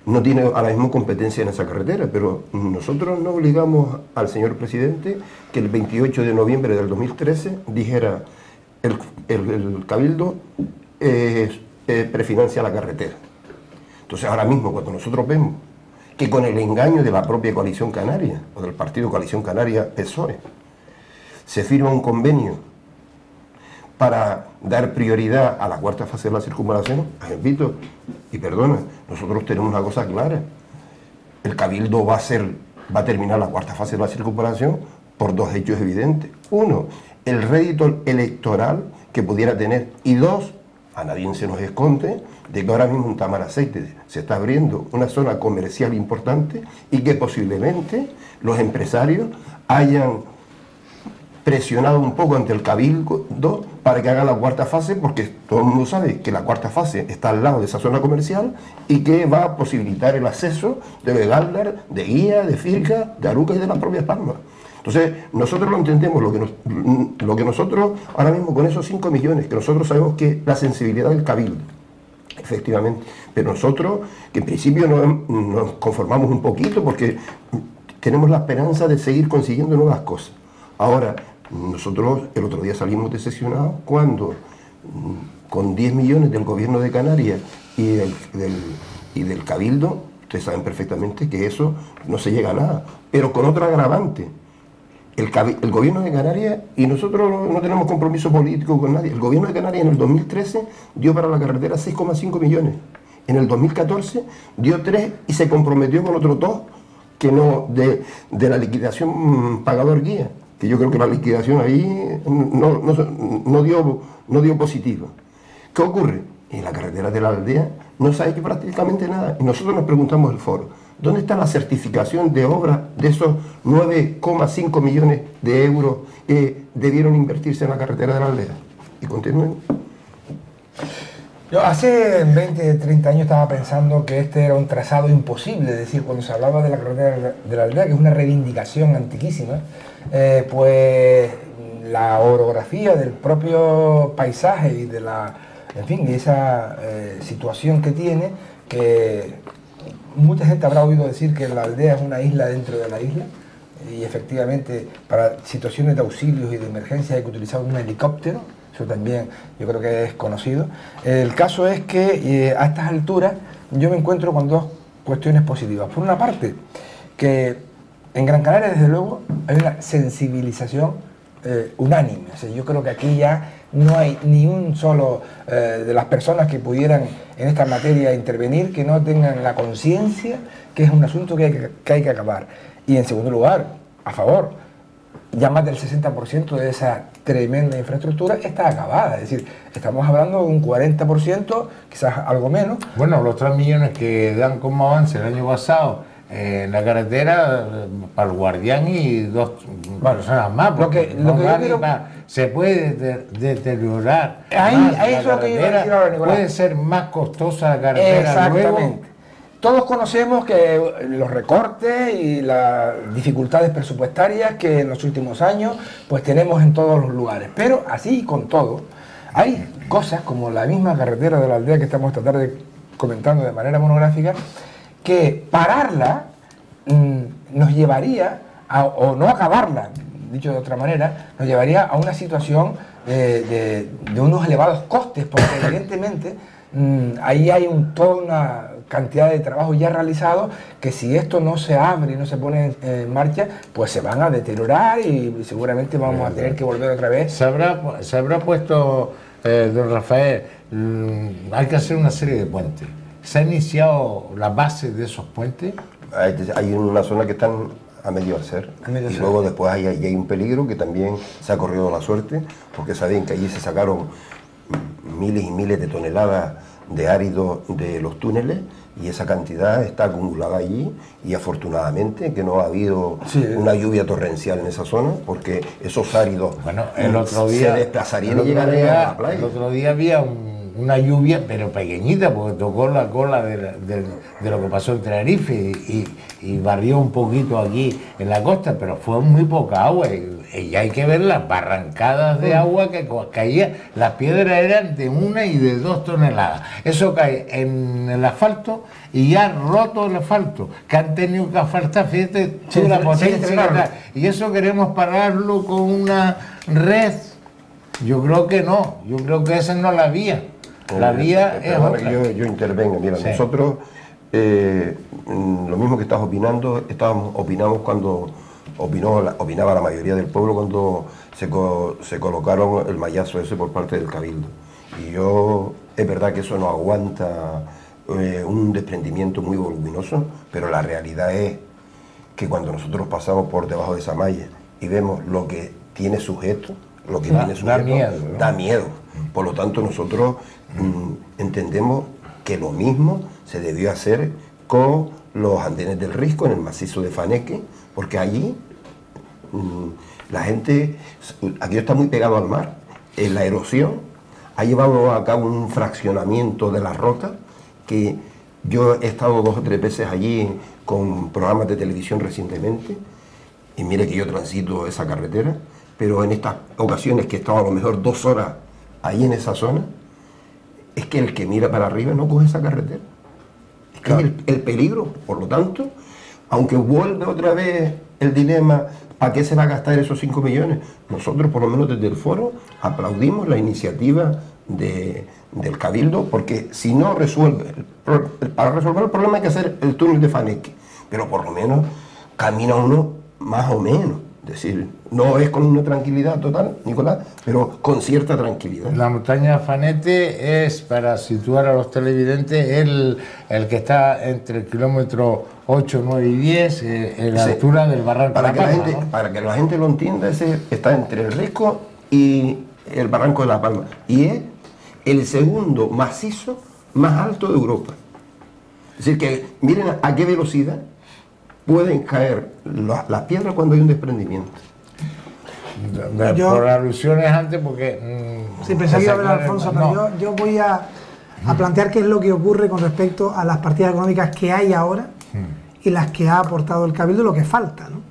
Speaker 4: no tiene ahora mismo competencia en esa carretera, pero nosotros no obligamos al señor presidente que el 28 de noviembre del 2013 dijera el Cabildo prefinancia la carretera. Entonces ahora mismo cuando nosotros vemos que con el engaño de la propia Coalición Canaria, o del partido Coalición Canaria PSOE, se firma un convenio para dar prioridad a la cuarta fase de la circunvalación, repito, y perdona, nosotros tenemos una cosa clara, el Cabildo va a terminar la cuarta fase de la circunvalación por dos hechos evidentes. Uno, el rédito electoral que pudiera tener, y dos, a nadie se nos esconde de que ahora mismo en Tamaraceite se está abriendo una zona comercial importante y que posiblemente los empresarios hayan presionado un poco ante el Cabildo para que haga la cuarta fase, porque todo el mundo sabe que la cuarta fase está al lado de esa zona comercial y que va a posibilitar el acceso de Begaldar, de Guía, de Firca, de Aruca y de las propias Palmas. Entonces, nosotros lo entendemos, lo que nosotros, ahora mismo con esos 5 millones, que nosotros sabemos que la sensibilidad del Cabildo, efectivamente, pero nosotros, que en principio nos conformamos un poquito porque tenemos la esperanza de seguir consiguiendo nuevas cosas. Ahora, nosotros el otro día salimos decepcionados cuando con 10 millones del gobierno de Canarias y del Cabildo, ustedes saben perfectamente que eso no se llega a nada, pero con otro agravante. El gobierno de Canarias, y nosotros no tenemos compromiso político con nadie, el gobierno de Canarias en el 2013 dio para la carretera 6,5 millones, en el 2014 dio 3 y se comprometió con otros 2 que no, de la liquidación pagador guía, que yo creo que la liquidación ahí no dio positivo. ¿Qué ocurre? En la carretera de la aldea no se ha hecho prácticamente nada, y nosotros nos preguntamos el foro, ¿dónde está la certificación de obra de esos 9,5 millones de euros que debieron invertirse en la carretera de la aldea? Y continúen.
Speaker 2: Yo hace 20, 30 años estaba pensando que este era un trazado imposible, es decir, cuando se hablaba de la carretera de la aldea, que es una reivindicación antiquísima, pues la orografía del propio paisaje y de la, en fin, esa situación que tiene, que mucha gente habrá oído decir que la aldea es una isla dentro de la isla, y efectivamente para situaciones de auxilios y de emergencia hay que utilizar un helicóptero, eso también yo creo que es conocido. El caso es que a estas alturas yo me encuentro con dos cuestiones positivas. Por una parte, que en Gran Canaria desde luego hay una sensibilización unánime, o sea, yo creo que aquí ya no hay ni un solo de las personas que pudieran en esta materia intervenir que no tengan la conciencia que es un asunto que hay que acabar. Y en segundo lugar, a favor, ya más del 60% de esa tremenda infraestructura está acabada, es decir, estamos hablando de un 40%, quizás algo menos.
Speaker 1: Bueno, los 3 millones que dan como avance el año pasado en la carretera para el Guardián y 2 personas más, porque se puede deteriorar.
Speaker 2: Ahí es lo que yo iba a decir ahora, Nicolás.
Speaker 1: Puede ser más costosa la carretera.
Speaker 2: Exactamente.
Speaker 1: Luego.
Speaker 2: Todos conocemos que los recortes y las dificultades presupuestarias que en los últimos años pues tenemos en todos los lugares, pero así con todo, hay cosas como la misma carretera de la aldea que estamos esta tarde comentando de manera monográfica, que pararla nos llevaría o no acabarla, dicho de otra manera, nos llevaría a una situación de unos elevados costes, porque evidentemente ahí hay toda una cantidad de trabajo ya realizado que si esto no se abre y no se pone en marcha, pues se van a deteriorar y seguramente vamos a tener que volver otra vez.
Speaker 1: Se habrá puesto, don Rafael, hay que hacer una serie de puentes. ¿Se ha iniciado la base de esos puentes?
Speaker 4: Hay una zona que están a medio hacer, y luego después hay un peligro que también se ha corrido la suerte, porque saben que allí se sacaron miles y miles de toneladas de áridos de los túneles, y esa cantidad está acumulada allí, y afortunadamente que no ha habido una lluvia torrencial en esa zona, porque esos áridos
Speaker 1: el otro día,
Speaker 4: se desplazarían y llegarían a la playa.
Speaker 1: El otro día había una lluvia, pero pequeñita, porque tocó la cola de lo que pasó en Tenerife y barrió un poquito aquí en la costa, pero fue muy poca agua. Y ya hay que ver las barrancadas de agua que caía. Las piedras eran de 1 y de 2 toneladas. Eso cae en el asfalto y ya roto el asfalto, que han tenido que asfaltar, fíjate tú la potencia que da. Y eso queremos pararlo con una red. Yo creo que no, yo creo que esa no es la vía. La vía es otra.
Speaker 4: Yo intervengo. Mira, sí. Nosotros, lo mismo que estás opinando, opinamos cuando opinaba la mayoría del pueblo cuando se colocaron el mallazo ese por parte del Cabildo. Y es verdad que eso no aguanta un desprendimiento muy voluminoso, pero la realidad es que cuando nosotros pasamos por debajo de esa malla y vemos lo que tiene sujeto, da miedo, ¿no? Da miedo. Por lo tanto, nosotros entendemos que lo mismo se debió hacer con los andenes del Risco en el macizo de Faneque, porque allí la gente, aquello está muy pegado al mar, la erosión ha llevado a cabo un fraccionamiento de la rota, que yo he estado 2 o 3 veces allí con programas de televisión recientemente, y mire que yo transito esa carretera, pero en estas ocasiones que he estado a lo mejor 2 horas ahí en esa zona, es que el que mira para arriba no coge esa carretera. Es que claro, el peligro, por lo tanto, aunque vuelve otra vez el dilema, ¿a qué se va a gastar esos 5 millones? Nosotros, por lo menos desde el foro, aplaudimos la iniciativa del Cabildo, porque si no resuelve, para resolver el problema hay que hacer el túnel de Faneque, pero por lo menos camina uno más o menos. Es decir, no es con una tranquilidad total, Nicolás, pero con cierta tranquilidad.
Speaker 1: La montaña Fanete es, para situar a los televidentes, el que está entre el kilómetro 8, 9 y 10, en la altura del Barranco de la Palma. ¿No?
Speaker 4: Para que la gente lo entienda, ese está entre el Risco y el Barranco de la Palma. Y es el segundo macizo más alto de Europa. Es decir, que miren a qué velocidad pueden caer las piedras cuando hay un desprendimiento.
Speaker 1: Por alusiones antes, porque...
Speaker 5: sí, pensé que iba a ver a Alfonso, pero yo voy a plantear qué es lo que ocurre con respecto a las partidas económicas que hay ahora y las que ha aportado el Cabildo y lo que falta, ¿no?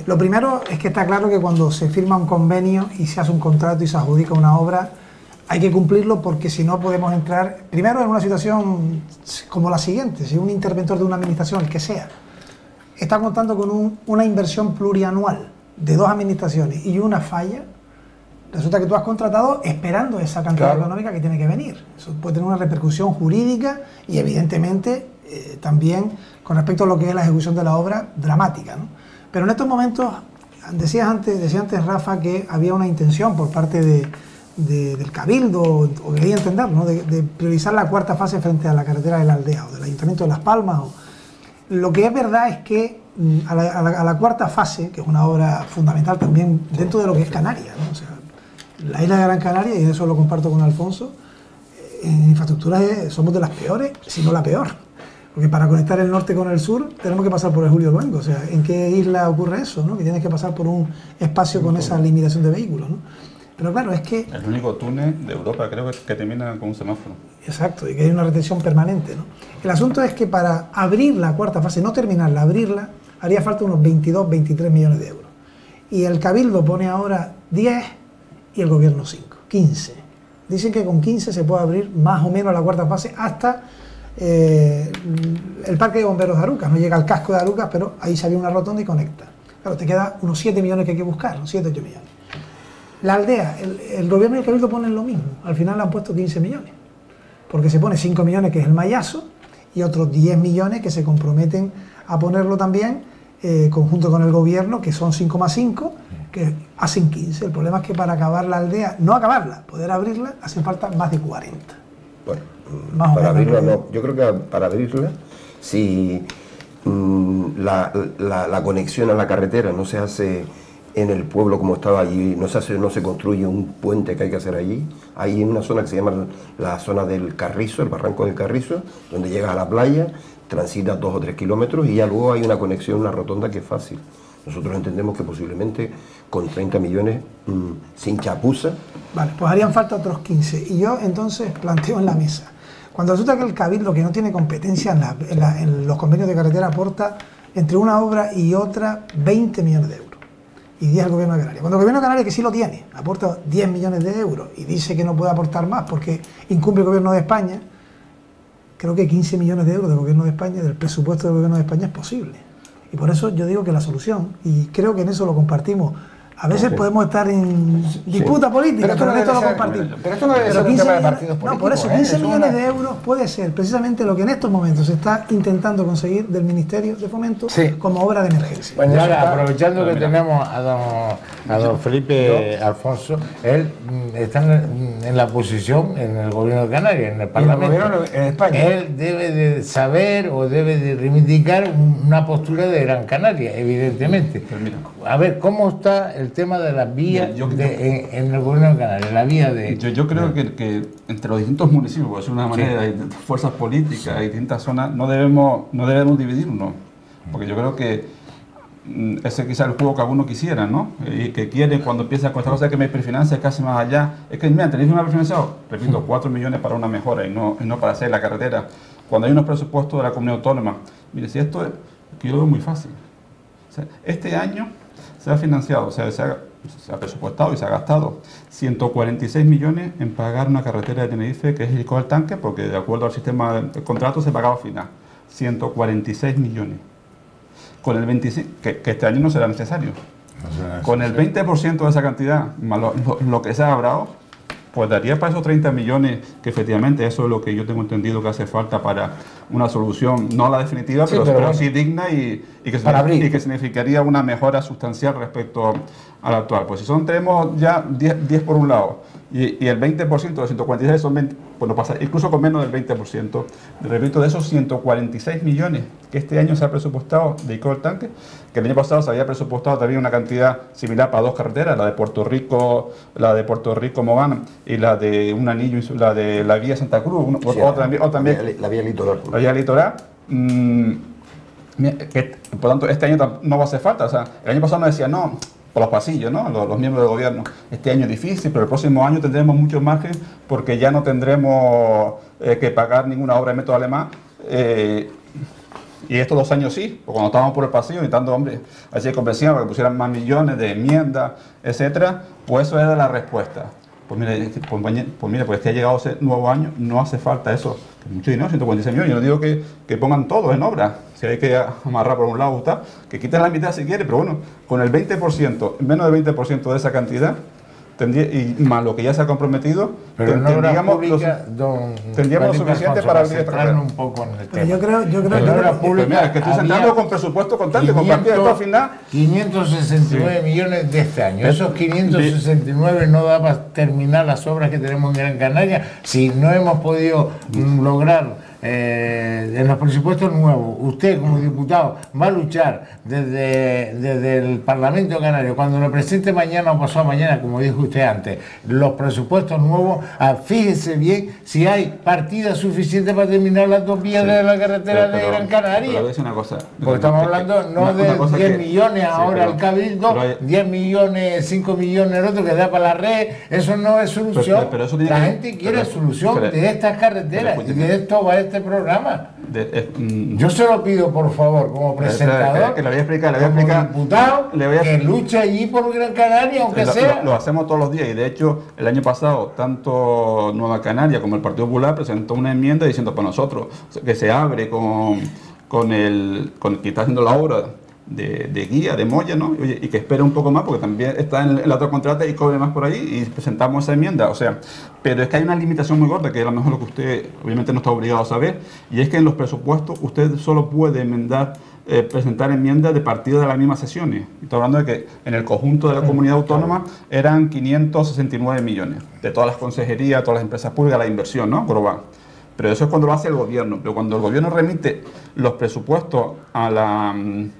Speaker 5: Lo primero es que está claro que cuando se firma un convenio y se hace un contrato y se adjudica una obra, hay que cumplirlo, porque si no podemos entrar, primero, en una situación como la siguiente. Si un interventor de una administración, el que sea, está contando con una inversión plurianual de 2 administraciones y una falla, resulta que tú has contratado esperando esa cantidad económica que tiene que venir. Eso puede tener una repercusión jurídica y evidentemente también con respecto a lo que es la ejecución de la obra, dramática, ¿no? Pero en estos momentos, decía antes Rafa que había una intención por parte del Cabildo, o quería entender, ¿no?, de priorizar la 4ª fase frente a la carretera de la Aldea o del Ayuntamiento de Las Palmas. Lo que es verdad es que a la 4ª fase, que es una obra fundamental también dentro de lo que es Canarias, ¿no? O sea, la isla de Gran Canaria, y eso lo comparto con Alfonso, en infraestructuras somos de las peores, si no la peor. Porque para conectar el norte con el sur tenemos que pasar por el Julio Luengo. O sea, ¿en qué isla ocurre eso, ¿no? Que tienes que pasar por un espacio con esa limitación de vehículos, ¿no? Pero claro, es que...
Speaker 3: el único túnel de Europa, creo, que termina con un semáforo.
Speaker 5: Exacto, y que hay una retención permanente, ¿no? El asunto es que para abrir la 4ª fase, no terminarla, abrirla, haría falta unos 22, 23 millones de euros. Y el Cabildo pone ahora 10 y el gobierno 5, 15. Dicen que con 15 se puede abrir más o menos la 4ª fase hasta el parque de bomberos de Arucas. No llega al casco de Arucas, pero ahí se abre una rotonda y conecta. Claro, te queda unos 7 millones que hay que buscar, ¿no? 7, 8 millones. La Aldea, el gobierno y el Cabildo ponen lo mismo. Al final le han puesto 15 millones. Porque se pone 5 millones, que es el mallazo, y otros 10 millones que se comprometen a ponerlo también, conjunto con el gobierno, que son 5 más 5, que hacen 15. El problema es que para acabar la Aldea, no acabarla, poder abrirla, hacen falta más de 40.
Speaker 4: Bueno,
Speaker 5: más
Speaker 4: para abrirla no. Yo creo que para abrirla, si la conexión a la carretera no se hace en el pueblo como estaba allí, no se construye un puente que hay que hacer allí. Hay una zona que se llama la zona del Carrizo, el Barranco del Carrizo, donde llegas a la playa, transitas 2 o 3 kilómetros y ya luego hay una conexión, una rotonda que es fácil. Nosotros entendemos que posiblemente con 30 millones sin chapuza.
Speaker 5: Vale, pues harían falta otros 15. Y yo entonces planteo en la mesa. Cuando resulta que el Cabildo, que no tiene competencia en los convenios de carretera, aporta entre una obra y otra 20 millones de euros. Y 10 al Gobierno de Canarias. Cuando el Gobierno de Canarias, que sí lo tiene, aporta 10 millones de euros y dice que no puede aportar más porque incumple el Gobierno de España, creo que 15 millones de euros del Gobierno de España, del presupuesto del Gobierno de España, es posible. Y por eso yo digo que la solución, y creo que en eso lo compartimos, a veces podemos estar en disputa política, pero en esto lo compartimos.
Speaker 2: Pero esto no debe ser un tema de partidos políticos.
Speaker 5: No, por eso 15 millones de euros puede ser precisamente lo que en estos momentos se está intentando conseguir del Ministerio de Fomento como obra de emergencia.
Speaker 1: Bueno, y ahora, aprovechando que tenemos a don Felipe Alfonso, él está en la posición en el Gobierno de Canarias, en el Parlamento.
Speaker 2: En el Gobierno de España.
Speaker 1: Él debe de saber o debe de reivindicar una postura de Gran Canaria, evidentemente. A ver, ¿cómo está el tema de las vías en el Gobierno de Canarias? La vía de...
Speaker 3: Yo creo que entre los distintos municipios, por decirlo de una manera, hay fuerzas políticas, hay distintas zonas, no debemos dividirnos, porque yo creo que ese quizá el juego que alguno quisiera, ¿no? Y que quiere cuando empieza con esta cosa de que me prefinancia casi más allá. Es que, mira, tenéis una prefinanciado, repito, 4 millones para una mejora y no para hacer la carretera. Cuando hay unos presupuestos de la comunidad autónoma, mire, si esto es, que yo lo veo muy fácil. O sea, este año se ha financiado, o sea, se ha presupuestado y se ha gastado 146 millones en pagar una carretera de Tenerife que es el Ico del Tanque, porque de acuerdo al sistema del contrato se pagaba al final. 146 millones. Con el 25, que este año no será necesario. Con el 20% de esa cantidad, más lo que se ha hablado, pues daría para esos 30 millones, que efectivamente eso es lo que yo tengo entendido que hace falta para una solución, no la definitiva, pero sí digna y que significaría una mejora sustancial respecto a la actual. Pues si tenemos ya 10 por un lado y el 20% de 146 son 20, pues no pasa, incluso con menos del 20%. Repito, de esos 146 millones que este año se ha presupuestado de Ico del Tanque, que el año pasado se había presupuestado también una cantidad similar para dos carreteras, la de Puerto Rico Mogán y la de un anillo, la de la vía Santa Cruz, o también
Speaker 4: la vía litoral.
Speaker 3: La vía litoral. Por tanto, este año no va a hacer falta. O sea, el año pasado nos decían, no, por los pasillos, ¿no? Los miembros del gobierno, este año es difícil, pero el próximo año tendremos mucho margen porque ya no tendremos que pagar ninguna obra de método alemán. Y estos 2 años sí, porque cuando estábamos por el pasillo intentando, hombre, así convencían para que pusieran más millones de enmiendas, etcétera, pues eso era la respuesta. Pues mire, pues que ha llegado ese nuevo año, no hace falta eso, que mucho dinero, 146 millones. Yo no digo que pongan todo en obra, si hay que amarrar por un lado, que quiten la mitad si quiere, pero bueno, con el 20%, menos del 20% de esa cantidad, y más lo que ya se ha comprometido, tendríamos lo suficiente para abrir esta carrera.
Speaker 1: Un poco en el
Speaker 5: pero
Speaker 1: tema.
Speaker 5: yo creo
Speaker 3: Pues mira, es que estoy sentando con presupuesto constante, con partida de todo al final.
Speaker 1: 569 millones de este año. Esos 569 no da para terminar las obras que tenemos en Gran Canaria si no hemos podido lograr en los presupuestos nuevos. Usted como diputado va a luchar desde el Parlamento Canario cuando lo presente mañana o pasado mañana, como dijo usted antes, los presupuestos nuevos. Fíjese bien si hay partida suficiente para terminar las 2 vías de la carretera de Gran Canaria.
Speaker 3: Pero es una cosa,
Speaker 1: porque estamos hablando no de 10 millones ahora al Cabildo, 10 millones, 5 millones el otro que da para la red. Eso no es solución.
Speaker 3: Pero eso
Speaker 1: la gente quiere solución de estas carreteras y de esto va este programa. Yo se lo pido, por favor, como presentador,
Speaker 3: que le voy a explicar,
Speaker 1: como diputado, que luche allí por Gran Canaria, aunque sea.
Speaker 3: Lo hacemos todos los días y de hecho el año pasado tanto Nueva Canaria como el Partido Popular presentó una enmienda diciendo para nosotros que se abre con el que está haciendo la obra de guía, de Moya, ¿no? Oye, y que espere un poco más porque también está en la otra contrata y cobre más por ahí y presentamos esa enmienda, o sea, pero es que hay una limitación muy gorda que a lo mejor lo que usted obviamente no está obligado a saber, y es que en los presupuestos usted solo puede presentar enmiendas de partidas de las mismas sesiones. Estoy hablando de que en el conjunto de la comunidad autónoma eran 569 millones de todas las consejerías, todas las empresas públicas, la inversión, ¿no? Global. Pero eso es cuando lo hace el gobierno, pero cuando el gobierno remite los presupuestos al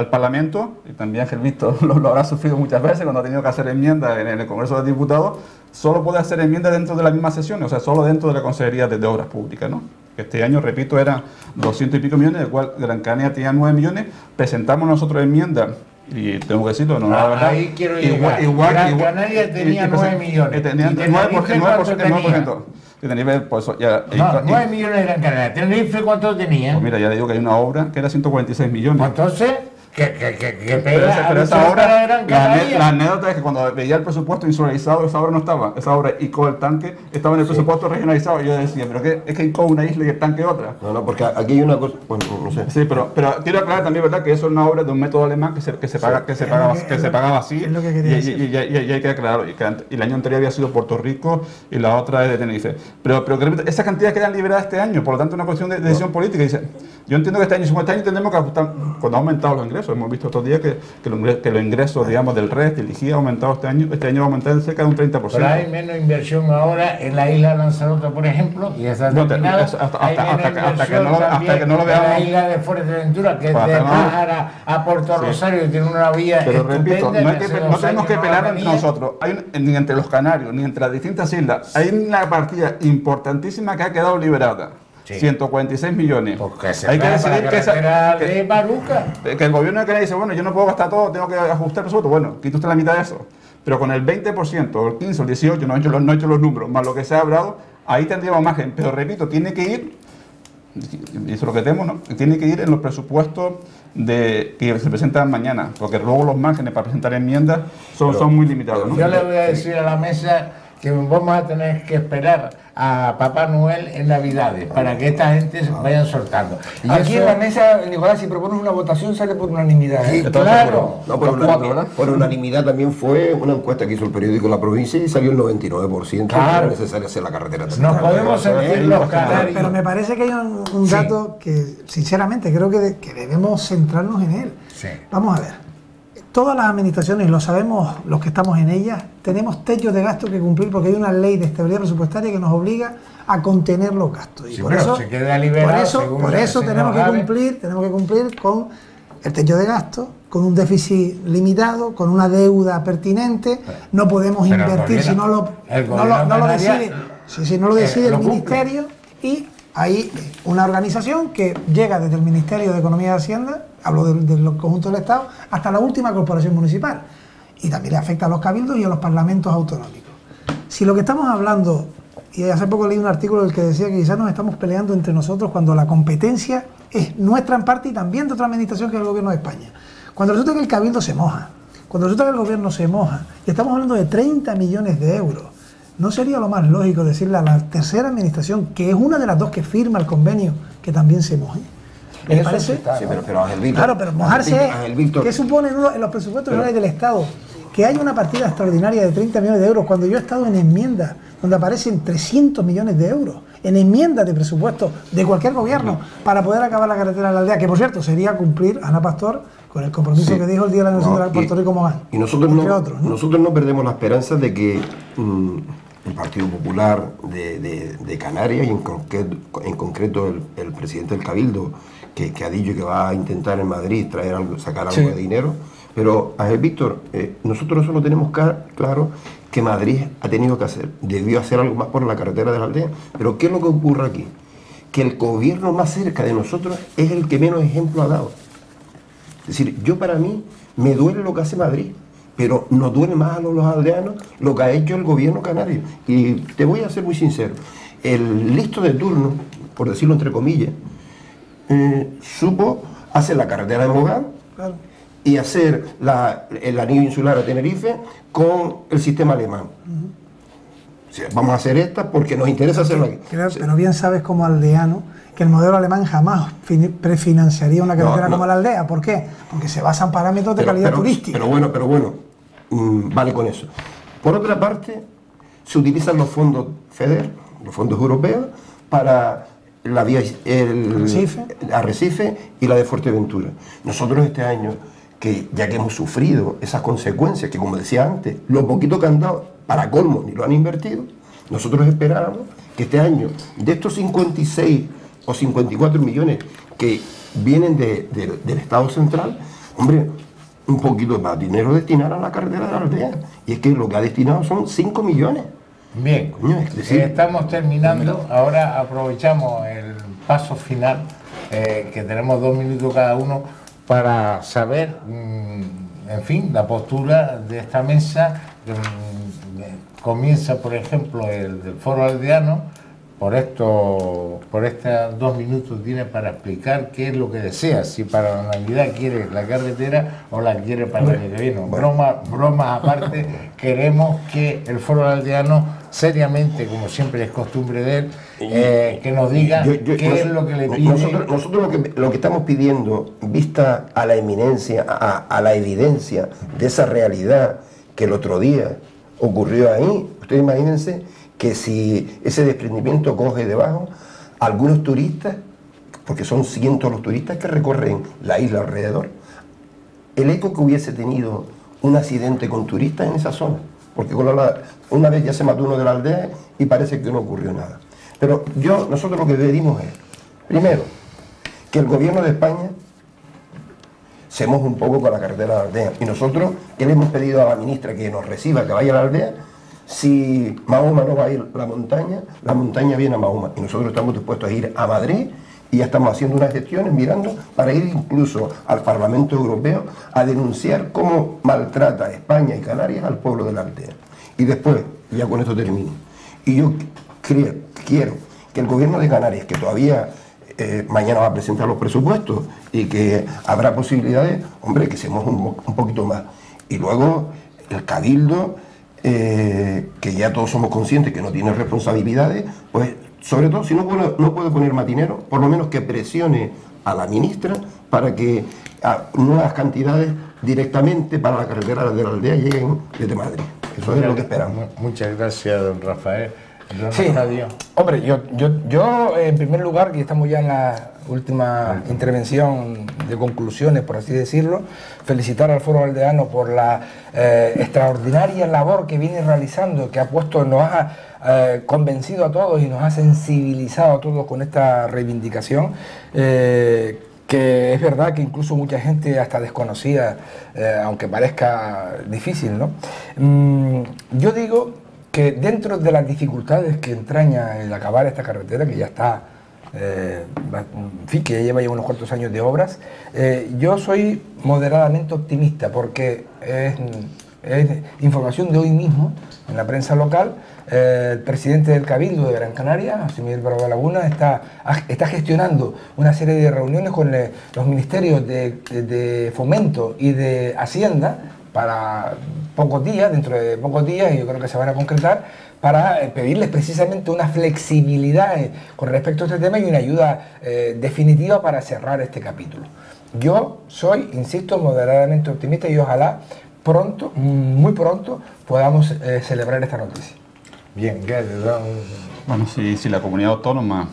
Speaker 3: Parlamento, y también Gervisto lo habrá sufrido muchas veces cuando ha tenido que hacer enmiendas en el Congreso de Diputados, solo puede hacer enmiendas dentro de la misma sesión, o sea, solo dentro de la Consejería de Obras Públicas, ¿no? que este año, repito, eran 200 y pico millones, del cual Gran Canaria tenía 9 millones, presentamos nosotros enmiendas, y tengo que decirlo, no, la verdad.
Speaker 1: Ahí quiero llegar. Gran Canaria tenía 9 millones.
Speaker 3: Tenía el 9%. Tenerife, por eso ya,
Speaker 1: no, 9 millones de Gran Canaria. ¿Tenerife cuánto tenía?
Speaker 3: Pues mira, ya le digo que hay una obra que era 146 millones.
Speaker 1: Entonces,
Speaker 3: pero esa obra, la anécdota es que cuando veía el presupuesto insularizado, esa obra no estaba. Esa obra ICO, el tanque, estaba en el presupuesto regionalizado. Y yo decía, pero es que ICO una isla y el tanque otra.
Speaker 4: No, porque aquí hay una cosa, bueno, no sé.
Speaker 3: Sí, pero quiero aclarar también, ¿verdad?, que eso es una obra de un método alemán que se pagaba así.
Speaker 5: Es lo que quería decir.
Speaker 3: Y hay que aclararlo. Y el año anterior había sido Puerto Rico y la otra es de Tenerife. Pero esa cantidad quedan liberadas este año, por lo tanto, es una cuestión de decisión política. Dice, yo entiendo que este año tenemos que ajustar, cuando ha aumentado los ingresos, hemos visto estos días que los ingresos, digamos, del REST y el IGI ha aumentado este año va a aumentar en cerca de un 30%.
Speaker 1: Pero hay menos inversión ahora en la isla Lanzarote, por ejemplo, y esa terminada.
Speaker 3: Hasta que no lo veamos.
Speaker 1: En la isla de Fuerteventura, que es de Pájara a Puerto Rosario, y tiene una vía.
Speaker 3: Pero repito, no tenemos que pelear entre nosotros, ni entre los canarios, ni entre las distintas islas. Hay una partida importantísima que ha quedado liberada. Sí. 146 millones.
Speaker 1: Hay que decidir
Speaker 3: que el gobierno de Canarias dice, bueno, yo no puedo gastar todo, tengo que ajustar el presupuesto. Bueno, quita usted la mitad de eso. Pero con el 20%, o el 15, o el 18, no he hecho los números, más lo que se ha hablado, ahí tendríamos margen. Pero repito, tiene que ir, y eso es lo que tenemos, ¿no? Tiene que ir en los presupuestos que se presentan mañana, porque luego los márgenes para presentar enmiendas son muy limitados, ¿no?
Speaker 1: Yo le voy a decir a la mesa que vamos a tener que esperar a Papá Noel en Navidades para que esta gente se vayan soltando.
Speaker 2: Y aquí en la mesa, Nicolás, si propones una votación sale por unanimidad.
Speaker 1: Sí, claro.
Speaker 4: No, por unanimidad también fue una encuesta que hizo el periódico La Provincia y salió el 99%.
Speaker 1: Claro.
Speaker 4: Que era necesario hacer la carretera.
Speaker 1: Nos podemos sentir los canarios.
Speaker 5: Pero me parece que hay un dato que, sinceramente, creo que debemos centrarnos en él.
Speaker 1: Sí.
Speaker 5: Vamos a ver. Todas las administraciones, lo sabemos los que estamos en ellas, tenemos techos de gasto que cumplir porque hay una ley de estabilidad presupuestaria que nos obliga a contener los gastos. Y
Speaker 1: sí,
Speaker 5: por eso,
Speaker 1: se queda liberado,
Speaker 5: por eso tenemos que cumplir con el techo de gasto, con un déficit limitado, con una deuda pertinente. No podemos invertir si no lo decide, si no lo decide el ministerio. Y hay una organización que llega desde el Ministerio de Economía y Hacienda, hablo del conjunto del Estado, hasta la última corporación municipal. Y también le afecta a los cabildos y a los parlamentos autonómicos. Si lo que estamos hablando, y hace poco leí un artículo del que decía que quizás nos estamos peleando entre nosotros cuando la competencia es nuestra en parte y también de otra administración que es el gobierno de España. Cuando resulta que el cabildo se moja, cuando resulta que el gobierno se moja, y estamos hablando de 30 millones de euros, ¿no sería lo más lógico decirle a la tercera administración, que es una de las dos que firma el convenio, que también se moje? ¿Me parece?
Speaker 4: Sí, pero Ángel Víctor,
Speaker 5: claro, pero mojarse ¿qué supone en los presupuestos generales del Estado? Que haya una partida extraordinaria de 30 millones de euros, cuando yo he estado en enmiendas donde aparecen 300 millones de euros, en enmiendas de presupuesto de cualquier gobierno, para poder acabar la carretera de la aldea, que por cierto sería cumplir, Ana Pastor, con el compromiso que dijo el día de la Nación de Puerto Rico Mogán.
Speaker 4: Y nosotros no perdemos la esperanza de que el Partido Popular de Canarias, y en concreto el presidente del Cabildo, que ha dicho que va a intentar en Madrid sacar algo de dinero. Pero, Ángel Víctor, nosotros solo tenemos claro que Madrid debió hacer algo más por la carretera de la aldea. Pero ¿qué es lo que ocurre aquí? Que el gobierno más cerca de nosotros es el que menos ejemplo ha dado. Es decir, para mí me duele lo que hace Madrid, pero nos duele más a los aldeanos lo que ha hecho el gobierno canario. Y te voy a ser muy sincero, el listo de turno, por decirlo entre comillas, supo hacer la carretera de Mogán, claro, y hacer el anillo insular a Tenerife con el sistema alemán. O sea, vamos a hacer esta porque nos interesa hacerlo aquí.
Speaker 5: Pero bien sabes como aldeano que el modelo alemán jamás prefinanciaría una carretera como la aldea. ¿Por qué? Porque se basan en parámetros de calidad turística.
Speaker 4: Pero bueno, vale con eso. Por otra parte, se utilizan los fondos FEDER, los fondos europeos, para la vía Arrecife y la de Fuerteventura. Nosotros este año, ya que hemos sufrido esas consecuencias, que como decía antes, lo poquito que han dado, para colmo, ni lo han invertido, nosotros esperábamos que este año, de estos 56 o 54 millones que vienen del Estado central, hombre, un poquito más dinero destinar a la carretera de la aldea. Y es que lo que ha destinado son 5 millones.
Speaker 1: Bien, estamos terminando. Ahora aprovechamos el paso final, que tenemos 2 minutos cada uno, para saber, en fin, la postura de esta mesa. Comienza, por ejemplo, el del Foro Aldeano. Por estos 2 minutos tiene para explicar qué es lo que desea, si para la Navidad quiere la carretera o la quiere para el año que viene. Bromas aparte, queremos que el Foro Aldeano, seriamente, como siempre es costumbre de él, que nos diga qué es lo que le pide.
Speaker 4: Nosotros lo que estamos pidiendo, vista a la eminencia, a la evidencia de esa realidad que el otro día ocurrió ahí, ustedes imagínense que si ese desprendimiento coge debajo algunos turistas, porque son cientos los turistas que recorren la isla alrededor, el eco que hubiese tenido un accidente con turistas en esa zona, porque una vez ya se mató uno de la aldea y parece que no ocurrió nada. Pero nosotros lo que pedimos es, primero, que el gobierno de España se moje un poco con la carretera de la aldea, y nosotros que le hemos pedido a la ministra que nos reciba, que vaya a la aldea. Si Mahoma no va a ir a la montaña viene a Mahoma, y nosotros estamos dispuestos a ir a Madrid, y ya estamos haciendo unas gestiones mirando para ir incluso al Parlamento Europeo a denunciar cómo maltrata España y Canarias al pueblo de la aldea. Y después, ya con esto termino, y yo quiero que el gobierno de Canarias, que todavía mañana va a presentar los presupuestos y que habrá posibilidades, hombre, que se moje un poquito más. Y luego el Cabildo, que ya todos somos conscientes que no tiene responsabilidades, pues sobre todo si no puede poner matinero, por lo menos que presione a la ministra para que nuevas cantidades directamente para la carretera de la aldea lleguen desde Madrid. Eso es lo que esperamos.
Speaker 1: Muchas gracias, don Rafael.
Speaker 2: Sí, hombre, yo en primer lugar, que estamos ya en la última intervención de conclusiones, por así decirlo, felicitar al Foro Aldeano por la extraordinaria labor que viene realizando, que nos ha convencido a todos y nos ha sensibilizado a todos con esta reivindicación, que es verdad que incluso mucha gente hasta desconocida, aunque parezca difícil, ¿no? Yo digo que dentro de las dificultades que entraña el acabar esta carretera, que ya está, en fin, que ya lleva ya unos cuantos años de obras, yo soy moderadamente optimista, porque es información de hoy mismo, en la prensa local, el presidente del Cabildo de Gran Canaria, José Miguel Barba Laguna, está gestionando una serie de reuniones con los ministerios de Fomento y de Hacienda, para pocos días, dentro de pocos días, y yo creo que se van a concretar, para pedirles precisamente una flexibilidad con respecto a este tema y una ayuda definitiva para cerrar este capítulo. Yo soy, insisto, moderadamente optimista y ojalá pronto, muy pronto, podamos celebrar esta noticia.
Speaker 1: Bien, gracias.
Speaker 3: Bueno, si la comunidad autónoma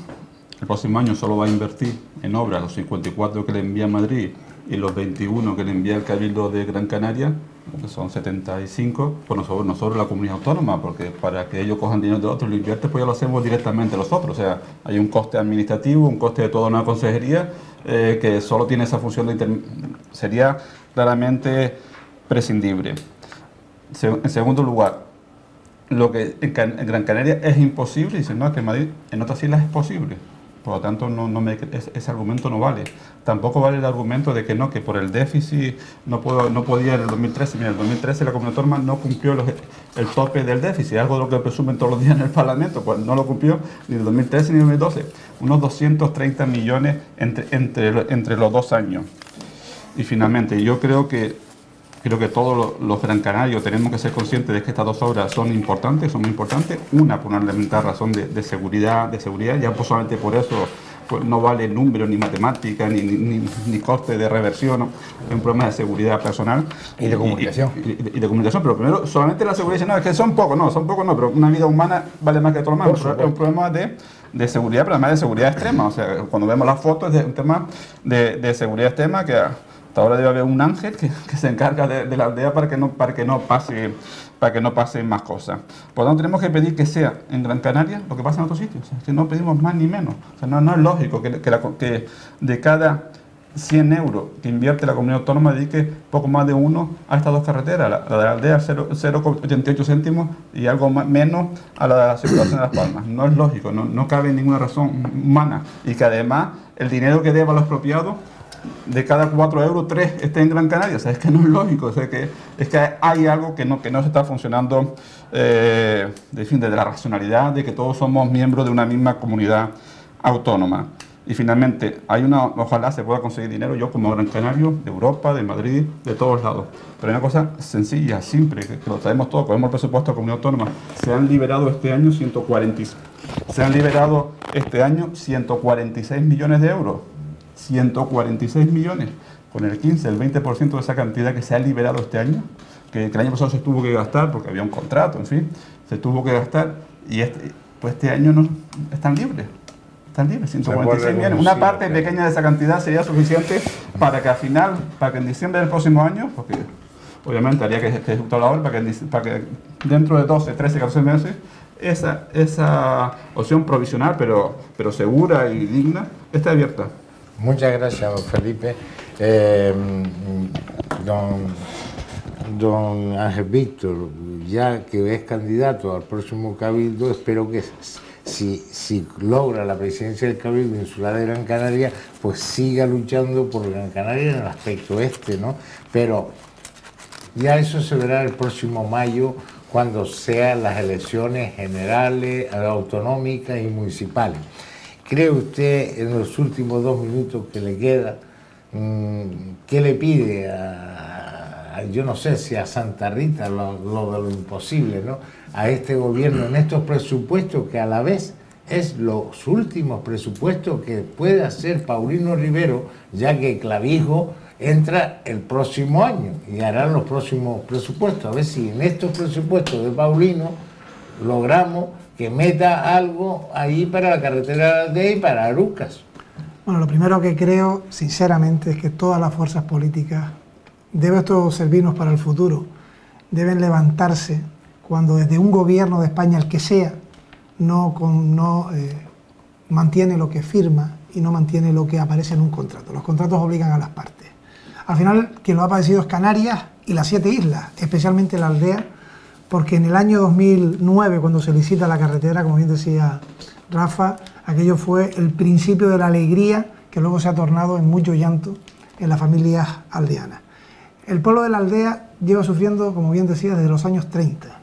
Speaker 3: el próximo año solo va a invertir en obras los 54 que le envía a Madrid y los 21 que le envía el Cabildo de Gran Canaria, que son 75, pues nosotros la comunidad autónoma, porque para que ellos cojan dinero de otros y lo invierten, pues ya lo hacemos directamente nosotros. O sea, hay un coste administrativo, un coste de toda una consejería que solo tiene esa función sería claramente prescindible. En segundo lugar, lo que en Gran Canaria es imposible, dicen, no, que en Madrid, en otras islas es posible. Por lo tanto, ese argumento no vale. Tampoco vale el argumento de que no, que por el déficit no podía en el 2013. Mira, en el 2013 la comunidad autónoma no cumplió el tope del déficit, algo de lo que presumen todos los días en el Parlamento, pues no lo cumplió ni en el 2013 ni en el 2012. Unos 230 millones entre los 2 años. Y finalmente, yo creo que todos los gran canarios tenemos que ser conscientes de que estas 2 obras son muy importantes. Una, por una elemental razón de seguridad, ya pues solamente por eso pues no vale número, ni matemática, ni coste de reversión, ¿no? Es un problema de seguridad personal.
Speaker 2: Y de comunicación.
Speaker 3: Y de comunicación, pero primero, solamente la seguridad, no, es que son pocos, no, pero una vida humana vale más que todo lo más. Es un problema de seguridad, pero además de seguridad extrema. O sea, cuando vemos las fotos es un tema de seguridad extrema que hasta ahora debe haber un ángel que se encarga de la aldea para que no pasen más cosas. Por lo tanto, tenemos que pedir que sea en Gran Canaria lo que pasa en otros sitios. O sea, que no pedimos más ni menos. O sea, no es lógico que de cada 100 euros que invierte la comunidad autónoma dedique poco más de uno a estas dos carreteras, la de la aldea 0,88 céntimos y algo menos a la de la circulación de Las Palmas. No es lógico, no cabe ninguna razón humana, y que además el dinero que deba a los expropiados, de cada 4 euros, 3 esté en Gran Canaria. O sea, es que no es lógico, o sea, es que hay algo que no se está funcionando desde la racionalidad de que todos somos miembros de una misma comunidad autónoma. Y finalmente, ojalá se pueda conseguir dinero, yo como Gran Canario, de Europa, de Madrid, de todos lados. Pero hay una cosa sencilla, simple, que lo sabemos todos, cogemos el presupuesto de la comunidad autónoma. Se han liberado este año 146 millones de euros. 146 millones, con el 15, el 20% de esa cantidad que se ha liberado este año, que el año pasado se tuvo que gastar porque había un contrato, en fin, se tuvo que gastar, y este año no están libres. Están libres, 146 millones. Una parte pequeña de esa cantidad sería suficiente para que al final, para que en diciembre del próximo año, porque obviamente habría que ejecutar la obra, para que dentro de 12, 13, 14 meses, esa opción provisional, pero segura y digna, esté abierta.
Speaker 1: Muchas gracias, don Felipe. Don Ángel Víctor, ya que es candidato al próximo Cabildo, espero que si logra la presidencia del Cabildo Insular de Gran Canaria, pues siga luchando por Gran Canaria en el aspecto ¿no? Pero ya eso se verá el próximo mayo, cuando sean las elecciones generales, autonómicas y municipales. ¿Cree usted, en los últimos 2 minutos que le queda, qué le pide yo no sé si a Santa Rita, lo de lo imposible, ¿no?, a este gobierno en estos presupuestos, que a la vez es los últimos presupuestos que puede hacer Paulino Rivero, ya que Clavijo entra el próximo año y hará los próximos presupuestos? A ver si en estos presupuestos de Paulino logramos que meta algo ahí para la carretera de la aldea y para Arucas.
Speaker 5: Bueno, lo primero que creo, sinceramente, es que todas las fuerzas políticas, debe esto servirnos para el futuro, deben levantarse cuando desde un gobierno de España, el que sea, no mantiene lo que firma y no mantiene lo que aparece en un contrato. Los contratos obligan a las partes. Al final, quien lo ha padecido es Canarias y las 7 islas, especialmente la aldea, porque en el año 2009, cuando se licita la carretera, como bien decía Rafa, aquello fue el principio de la alegría que luego se ha tornado en mucho llanto en las familias aldeanas. El pueblo de la aldea lleva sufriendo, como bien decía, desde los años 30.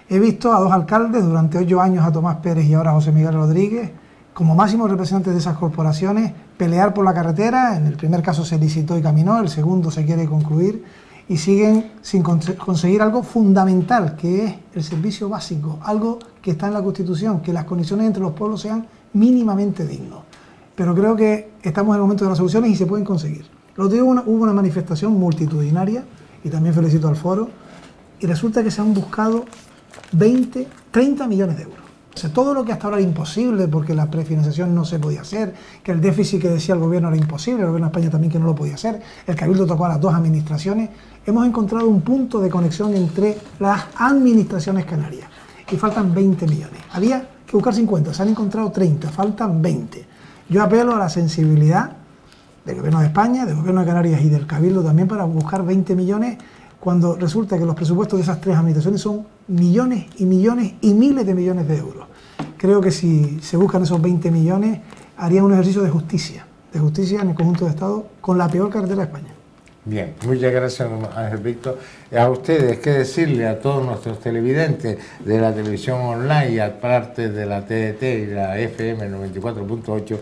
Speaker 5: He visto a 2 alcaldes, durante 8 años a Tomás Pérez y ahora a José Miguel Rodríguez, como máximos representantes de esas corporaciones, pelear por la carretera. En el primer caso se licitó y caminó, el segundo se quiere concluir, y siguen sin conseguir algo fundamental, que es el servicio básico, algo que está en la Constitución, que las condiciones entre los pueblos sean mínimamente dignos. Pero creo que estamos en el momento de las soluciones y se pueden conseguir. Lo otro día hubo una manifestación multitudinaria, y también felicito al foro, y resulta que se han buscado 30 millones de euros. O sea, todo lo que hasta ahora era imposible, porque la prefinanciación no se podía hacer, que el déficit que decía el gobierno era imposible, el gobierno de España también que no lo podía hacer, el Cabildo tocó a las 2 administraciones, hemos encontrado un punto de conexión entre las administraciones canarias, y faltan 20 millones. Había que buscar 50, se han encontrado 30, faltan 20. Yo apelo a la sensibilidad del gobierno de España, del gobierno de Canarias y del Cabildo también, para buscar 20 millones, cuando resulta que los presupuestos de esas 3 administraciones son millones y millones y miles de millones de euros. Creo que si se buscan esos 20 millones, harían un ejercicio de justicia en el conjunto de Estado, con la peor carretera de España.
Speaker 1: Bien, muchas gracias, Ángel Víctor. A ustedes, ¿qué decirle a todos nuestros televidentes de la televisión online y aparte de la TDT y la FM 94.8?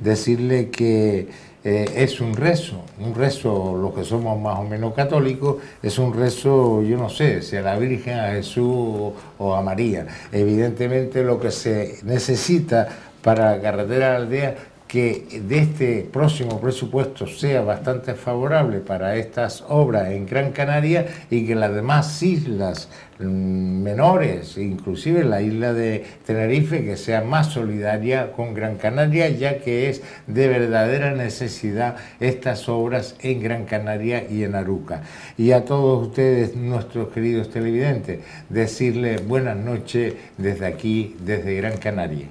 Speaker 1: Decirle que es un rezo, los que somos más o menos católicos, es un rezo, yo no sé, si a la Virgen, a Jesús o a María. Evidentemente lo que se necesita para la carretera de la aldea, que de este próximo presupuesto sea bastante favorable para estas obras en Gran Canaria, y que las demás islas menores, inclusive la isla de Tenerife, que sea más solidaria con Gran Canaria, ya que es de verdadera necesidad estas obras en Gran Canaria y en Arucas. Y a todos ustedes, nuestros queridos televidentes, decirles buenas noches desde aquí, desde Gran Canaria.